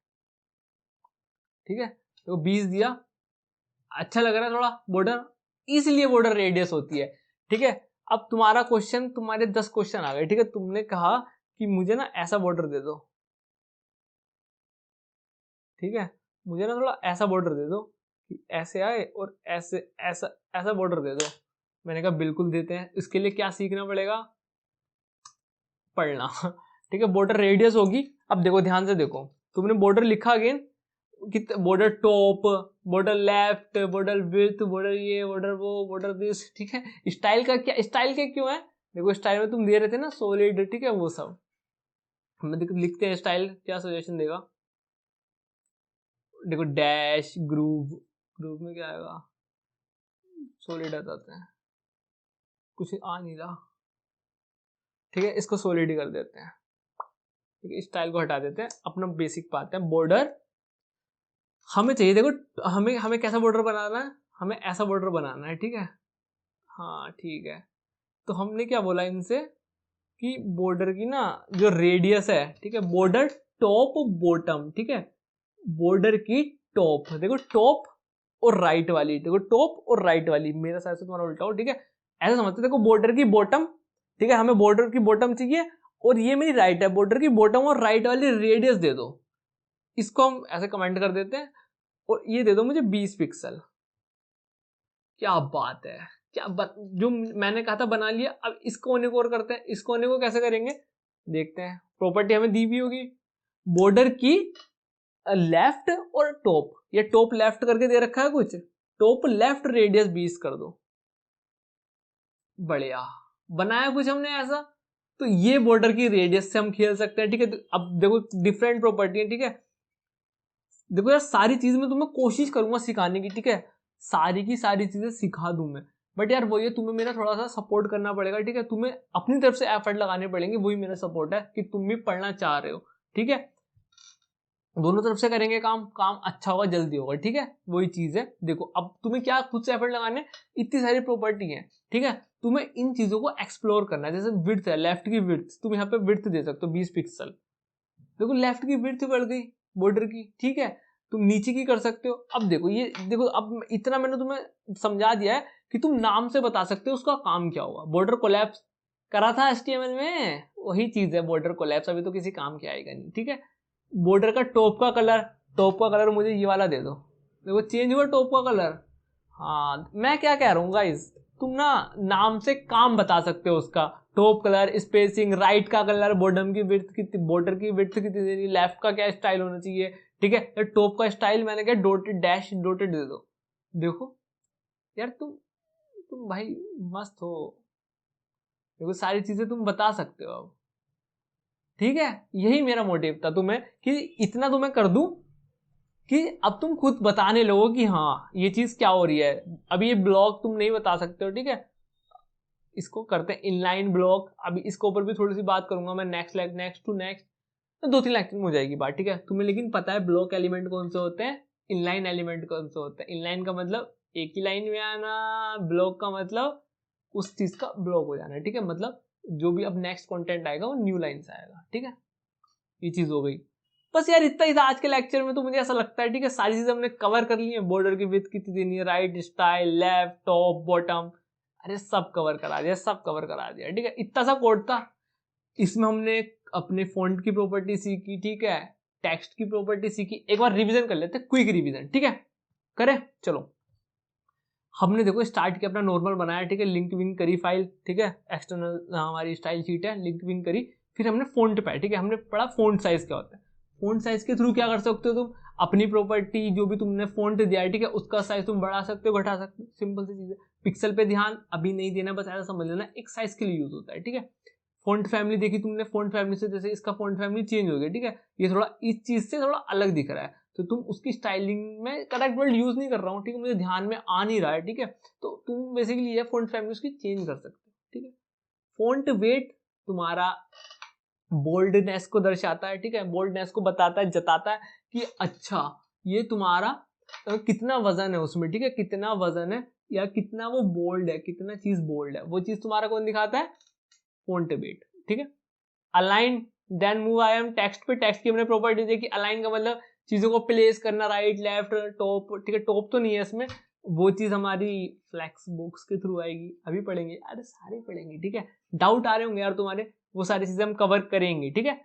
ठीक है। तो 20 दिया, अच्छा लग रहा है थोड़ा बॉर्डर, इसलिए बॉर्डर रेडियस होती है, ठीक है। अब तुम्हारा क्वेश्चन, तुम्हारे 10 क्वेश्चन आ गए, ठीक है, तुमने कहा कि मुझे ना ऐसा बॉर्डर दे दो, ठीक है, मुझे ना थोड़ा ऐसा बॉर्डर दे दो कि ऐसे आए और ऐसे ऐसा ऐसा बॉर्डर दे दो, मैंने कहा बिल्कुल देते हैं। इसके लिए क्या सीखना पड़ेगा? पढ़ना। ठीक है, बॉर्डर रेडियस होगी। अब देखो ध्यान से देखो, तुमने बॉर्डर लिखा अगेन कि border top, border left, border width, border ये, बॉर्डर वो, बॉर्डर दिस। ठीक है, स्टाइल का क्या, स्टाइल के क्यों है? देखो स्टाइल में तुम दे रहे थे ना सॉलिड, ठीक है, वो सब हम लिखते हैं। स्टाइल क्या सजेशन देगा? देखो डैश, ग्रूव, ग्रूव में क्या आएगा? सॉलिड आ जाते हैं, कुछ आ नहीं रहा। ठीक है, इसको सॉलिड ही कर देते हैं। ठीक है, स्टाइल को हटा देते हैं, अपना बेसिक पाते हैं। बॉर्डर हमें चाहिए, देखो हमें हमें कैसा बॉर्डर बनाना है? हमें ऐसा बॉर्डर बनाना है। ठीक है, हाँ ठीक है। तो हमने क्या बोला इनसे कि बॉर्डर की ना जो रेडियस है, ठीक है, बॉर्डर टॉप बॉटम, ठीक है, बॉर्डर की टॉप, देखो टॉप और राइट वाली, देखो टॉप और राइट वाली, मेरा साइड से तुम्हारा उल्टा हो। ठीक है, ऐसा समझते देखो बॉर्डर की बॉटम, ठीक है, हमें बॉर्डर की बॉटम चाहिए और ये मेरी राइट है, बॉर्डर की बॉटम और राइट वाली रेडियस दे दो। इसको हम ऐसे कमेंट कर देते हैं और ये दे दो मुझे 20 पिक्सल। क्या बात है, जो मैंने कहा था बना लिया। अब इस कोने को और करते हैं। इस कोने को कैसे करेंगे देखते हैं। प्रॉपर्टी हमें दी भी होगी, बॉर्डर की लेफ्ट और टॉप, या टॉप लेफ्ट करके दे रखा है कुछ, टॉप लेफ्ट रेडियस 20 कर दो। बढ़िया, बनाया कुछ हमने ऐसा। तो ये बॉर्डर की रेडियस से हम खेल सकते हैं। ठीक है, अब देखो डिफरेंट प्रॉपर्टी है। ठीक है, देखो यार सारी चीज में तुम्हें कोशिश करूंगा सिखाने की। ठीक है, सारी की सारी चीजें सिखा दूं मैं, बट यार वही है, तुम्हें मेरा थोड़ा सा सपोर्ट करना पड़ेगा। ठीक है, तुम्हें अपनी तरफ से एफर्ट लगाने पड़ेंगे, वही मेरा सपोर्ट है कि तुम भी पढ़ना चाह रहे हो। ठीक है, दोनों तरफ से करेंगे काम, काम अच्छा होगा, जल्दी होगा। ठीक है, वही चीज है। देखो अब तुम्हें क्या खुद से एफर्ट लगाने, इतनी सारी प्रॉपर्टी है। ठीक है, तुम्हें इन चीजों को एक्सप्लोर करना है। जैसे विड्थ है, लेफ्ट की विड्थ, तुम यहाँ पे विड्थ दे सकते हो 20 पिक्सल। देखो लेफ्ट की विड्थ बढ़ गई बॉर्डर की। ठीक है, तुम नीचे की कर सकते हो। अब देखो ये देखो, अब इतना मैंने तुम्हें समझा दिया है कि तुम नाम से बता सकते हो उसका काम क्या हुआ। बॉर्डर कोलैप्स करा था HTML में, वही चीज है बॉर्डर कोलैप्स। अभी तो किसी काम के आएगा नहीं। ठीक है, बॉर्डर का टॉप का कलर, टॉप का कलर मुझे ये वाला दे दो। देखो चेंज हुआ टॉप का कलर। हाँ, मैं क्या कह रहा हूँ गाइस, तुम ना नाम से काम बता सकते हो उसका। टॉप कलर, स्पेसिंग, राइट का कलर, बॉटम की विड्थ कितनी, बॉर्डर की विड्थ कितनी देनी, लेफ्ट का क्या स्टाइल होना चाहिए। ठीक है, तो टॉप का स्टाइल मैंने क्या डॉटेड डैश डॉटेड दे दो। देखो यार तुम भाई मस्त हो। देखो सारी चीजें तुम बता सकते हो अब। ठीक है, यही मेरा मोटिव था तुम्हें, कि इतना तुम्हें कर दूं कि अब तुम खुद बताने लगो कि हाँ ये चीज क्या हो रही है। अभी ये ब्लॉग तुम नहीं बता सकते हो। ठीक है, इसको करते हैं इनलाइन ब्लॉक। अभी इसके ऊपर भी थोड़ी सी बात करूंगा मैं, नेक्स्ट टू नेक्स्ट, तो 2-3 लेक्चर में हो जाएगी बात। ठीक है, तुम्हें लेकिन पता है ब्लॉक एलिमेंट कौन से होते हैं, इनलाइन एलिमेंट कौन से होते हैं। इनलाइन का मतलब एक ही लाइन में आना, ब्लॉक का मतलब उस चीज का ब्लॉक हो जाना। ठीक है, मतलब जो भी अब नेक्स्ट कंटेंट आएगा वो न्यू लाइन से आएगा। ठीक है, ये चीज हो गई। बस यार इतना ही था आज के लेक्चर में। तो मुझे ऐसा लगता है ठीक है सारी चीजें हमने कवर कर ली है। बॉर्डर की विड्थ कितनी देनी है, right, style, left, top, bottom, अरे सब कवर करा दिया, सब कवर करा दिया। ठीक है, इतना सा कोड था। इसमें हमने अपने फॉन्ट की प्रॉपर्टी सीखी। ठीक है, टेक्स्ट की प्रॉपर्टी सीखी। एक बार रिवीजन कर लेते हैं, क्विक रिवीजन। ठीक है, करें चलो। हमने देखो स्टार्ट किया, अपना नॉर्मल बनाया। ठीक है, लिंक विंक करी फाइल। ठीक है, एक्सटर्नल हमारी स्टाइल शीट है, लिंक विंक करी। फिर हमने फॉन्ट पे, ठीक है, हमने पढ़ा फॉन्ट साइज क्या होता है। फॉन्ट साइज के थ्रू क्या कर सकते हो तुम, अपनी प्रॉपर्टी जो भी तुमने फॉन्ट दिया है, ठीक है, उसका साइज तुम बढ़ा सकते हो, घटा सकते हो। सिंपल सी चीज है। पिक्सल पे ध्यान अभी नहीं देना, बस ऐसा समझ लेना एक साइज के लिए यूज होता है। ठीक है, फॉन्ट फैमिली देखी तुमने, फॉन्ट फैमिली से जैसे इसका फॉन्ट फैमिली चेंज हो गया। ठीक है, ये थोड़ा इस चीज से थोड़ा अलग दिख रहा है, तो तुम उसकी स्टाइलिंग में करेक्ट वर्ड यूज नहीं कर रहा हूँ। ठीक है, मुझे ध्यान में आ नहीं रहा है। ठीक है, तो तुम बेसिकली ये फॉन्ट फैमिली उसकी चेंज कर सकते हो। ठीक है, फॉन्ट वेट तुम्हारा बोल्डनेस को दर्शाता है। ठीक है, बोल्डनेस को बताता है, जताता है कि अच्छा ये तुम्हारा कितना वजन है उसमें। ठीक है, कितना वजन है या कितना वो बोल्ड है, कितना चीज बोल्ड है, वो चीज तुम्हारा कौन दिखाता है, फॉन्ट वेट। ठीक है, align then move I am text पे। टेक्स्ट की हमने प्रॉपर्टी देखी। अलाइन का मतलब चीजों को प्लेस करना, राइट, लेफ्ट, टॉप। ठीक है, टॉप तो नहीं है इसमें, वो चीज हमारी फ्लेक्स बुक्स के थ्रू आएगी, अभी पढ़ेंगे। अरे सारे पढ़ेंगे। ठीक है, डाउट आ रहे होंगे यार तुम्हारे, वो सारी चीजें हम कवर करेंगे। ठीक है,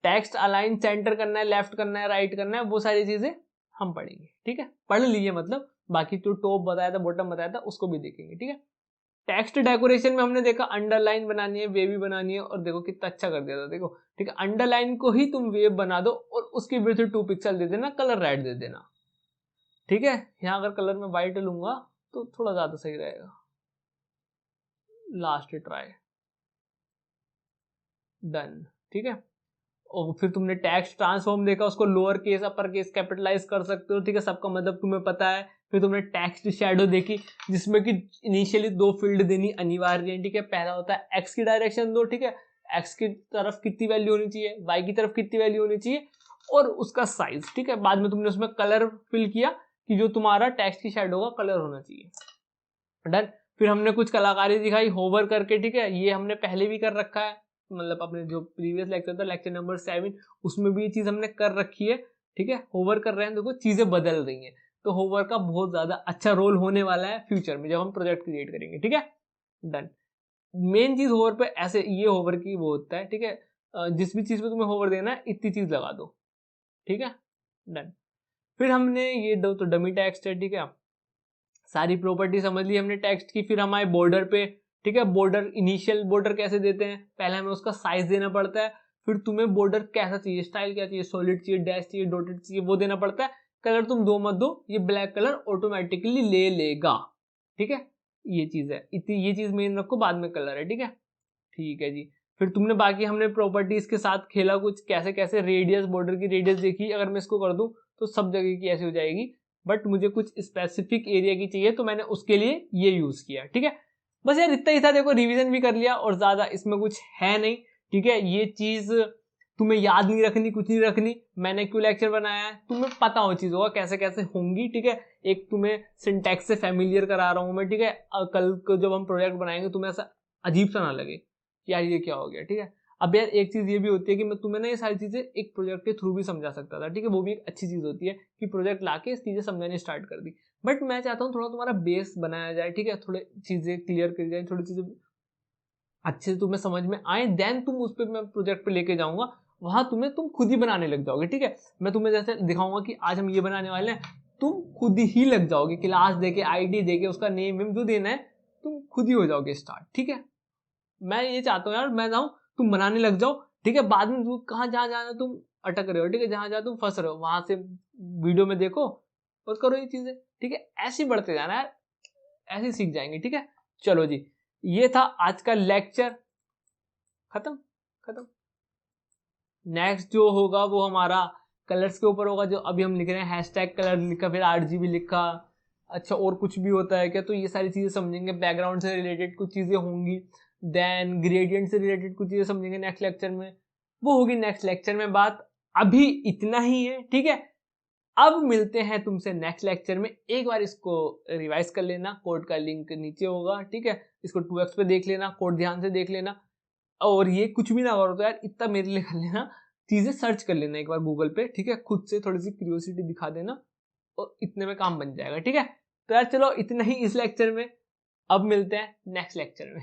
टेक्स्ट अलाइन सेंटर करना है, लेफ्ट करना है, राइट करना है, वो सारी चीजें हम पढ़ेंगे। ठीक है, पढ़ लीजिए मतलब, बाकी तो टॉप बताया था, बॉटम बताया था, उसको भी देखेंगे। ठीक है, टेक्स्ट डेकोरेशन में हमने देखा अंडरलाइन बनानी है, वेव भी बनानी है, और देखो कितना अच्छा कर दिया था, देखो ठीक है। अंडरलाइन को ही तुम वेव बना दो और उसकी विड्थ 2 पिक्सल दे देना, कलर रेड दे देना, ठीक है। यहाँ अगर कलर में व्हाइट लूंगा तो थोड़ा ज्यादा सही रहेगा। लास्ट ट्राई, डन, ठीक है। और फिर तुमने टेक्स्ट ट्रांसफॉर्म देखा, उसको lower case upper case capitalize कर सकते हो, ठीक है, सबका मतलब तुम्हें पता है। फिर तुमने टेक्स्ट शैडो देखी जिसमें कि इनिशियली 2 फील्ड देनी अनिवार्य है, ठीक है। पहला होता है एक्स की डायरेक्शन दो, ठीक है, एक्स की तरफ कितनी वैल्यू होनी चाहिए, वाई की तरफ कितनी वैल्यू होनी चाहिए, और उसका साइज, ठीक है। बाद में तुमने उसमें कलर फिल किया कि जो तुम्हारा टेक्स्ट की शैडो का कलर होना चाहिए, डन। फिर हमने कुछ कलाकारी दिखाई होवर करके, ठीक है, ये हमने पहले भी कर रखा है, मतलब अपने जो प्रीवियस लेक्चर था लेक्चर नंबर 7 उसमें भी ये चीज हमने कर रखी है, ठीक है। होवर कर रहे हैं, देखो चीजें बदल रही हैं, तो होवर का बहुत ज्यादा अच्छा रोल होने वाला है फ्यूचर में जब हम प्रोजेक्ट क्रिएट करेंगे, ठीक है, डन। मेन चीज होवर पे ऐसे ये होवर की वो होता है, ठीक है, जिस भी चीज पे तुम्हें होवर देना है इतनी चीज लगा दो, ठीक है, डन। फिर हमने ये दो तो डमी टेक्स्ट है, ठीक है, सारी प्रॉपर्टी समझ ली हमने टेक्स्ट की। फिर हमारे बॉर्डर पे, ठीक है, बॉर्डर इनिशियल बॉर्डर कैसे देते हैं, पहले हमें उसका साइज देना पड़ता है, फिर तुम्हें बॉर्डर कैसा चाहिए, स्टाइल क्या चाहिए, सॉलिड चाहिए, डैश चाहिए, डॉटेड चाहिए, वो देना पड़ता है। कलर तुम दो मत दो, ये ब्लैक कलर ऑटोमेटिकली ले लेगा, ठीक है, ये चीज है इतनी, ये चीज मेन रखो, बाद में कलर है, ठीक है, ठीक है जी। फिर तुमने बाकी हमने प्रॉपर्टीज के साथ खेला कुछ, कैसे कैसे रेडियस, बॉर्डर की रेडियस देखी, अगर मैं इसको कर दूं तो सब जगह की ऐसी हो जाएगी, बट मुझे कुछ स्पेसिफिक एरिया की चाहिए तो मैंने उसके लिए ये यूज किया, ठीक है। बस यार इतना ही था, देखो रिवीजन भी कर लिया और ज्यादा इसमें कुछ है नहीं, ठीक है। ये चीज तुम्हें याद नहीं रखनी, कुछ नहीं रखनी, मैंने क्यों लेक्चर बनाया है तुम्हें पता हो चीज होगा कैसे कैसे होंगी, ठीक है। एक तुम्हें सिंटैक्स से फैमिलियर करा रहा हूं मैं, ठीक है, कल को जब हम प्रोजेक्ट बनाएंगे तुम्हें ऐसा अजीब सा ना लगे कि यार ये क्या हो गया, ठीक है। अब यार एक चीज ये भी होती है कि मैं तुम्हें ना ये सारी चीजें एक प्रोजेक्ट के थ्रू भी समझा सकता था, ठीक है, वो भी एक अच्छी चीज होती है कि प्रोजेक्ट लाके चीजें समझानी स्टार्ट कर दी, बट मैं चाहता हूँ थोड़ा तुम्हारा बेस बनाया जाए, ठीक है, थोड़े चीजें क्लियर कर जाए, थोड़ी चीजें अच्छे से तुम्हें समझ में आए, देन तुम उस पर मैं प्रोजेक्ट पे लेके जाऊंगा, वहां तुम खुद ही बनाने लग जाओगे, ठीक है। मैं तुम्हें जैसे दिखाऊंगा कि आज हम ये बनाने वाले हैं, तुम खुद ही लग जाओगे, क्लास देके आईडी देके उसका नेम वेम जो देना है तुम खुद ही हो जाओगे स्टार्ट, ठीक है। मैं ये चाहता हूँ यार, मैं जाऊँ तुम बनाने लग जाओ, ठीक है, बाद में तुम कहाँ जहाँ जाना तुम अटक रहे हो, ठीक है, जहाँ जहाँ तुम फंस रहे हो वहां से वीडियो में देखो और करो ये चीजें, ठीक है, ऐसे ही बढ़ते जाना यार, ऐसे ही सीख जाएंगे, ठीक है। चलो जी, ये था आज का लेक्चर, खत्म खत्म। नेक्स्ट जो होगा वो हमारा कलर्स के ऊपर होगा, जो अभी हम लिख रहे हैं हैशटैग कलर लिखा, फिर RGB लिखा, अच्छा और कुछ भी होता है क्या, तो ये सारी चीजें समझेंगे, बैकग्राउंड से रिलेटेड कुछ चीजें होंगी, देन ग्रेडियंट से रिलेटेड कुछ चीजें समझेंगे नेक्स्ट लेक्चर में, वो होगी नेक्स्ट लेक्चर में बात। अभी इतना ही है, ठीक है। अब मिलते हैं तुमसे नेक्स्ट लेक्चर में, एक बार इसको रिवाइज कर लेना, कोड का लिंक नीचे होगा, ठीक है, इसको 2x पे देख लेना, कोड ध्यान से देख लेना, और ये कुछ भी ना करो तो यार इतना मेरे लिए कर लेना, चीजें सर्च कर लेना एक बार गूगल पे, ठीक है, खुद से थोड़ी सी क्यूरियोसिटी दिखा देना और इतने में काम बन जाएगा, ठीक है। तो यार चलो इतना ही इस लेक्चर में, अब मिलते हैं नेक्स्ट लेक्चर में।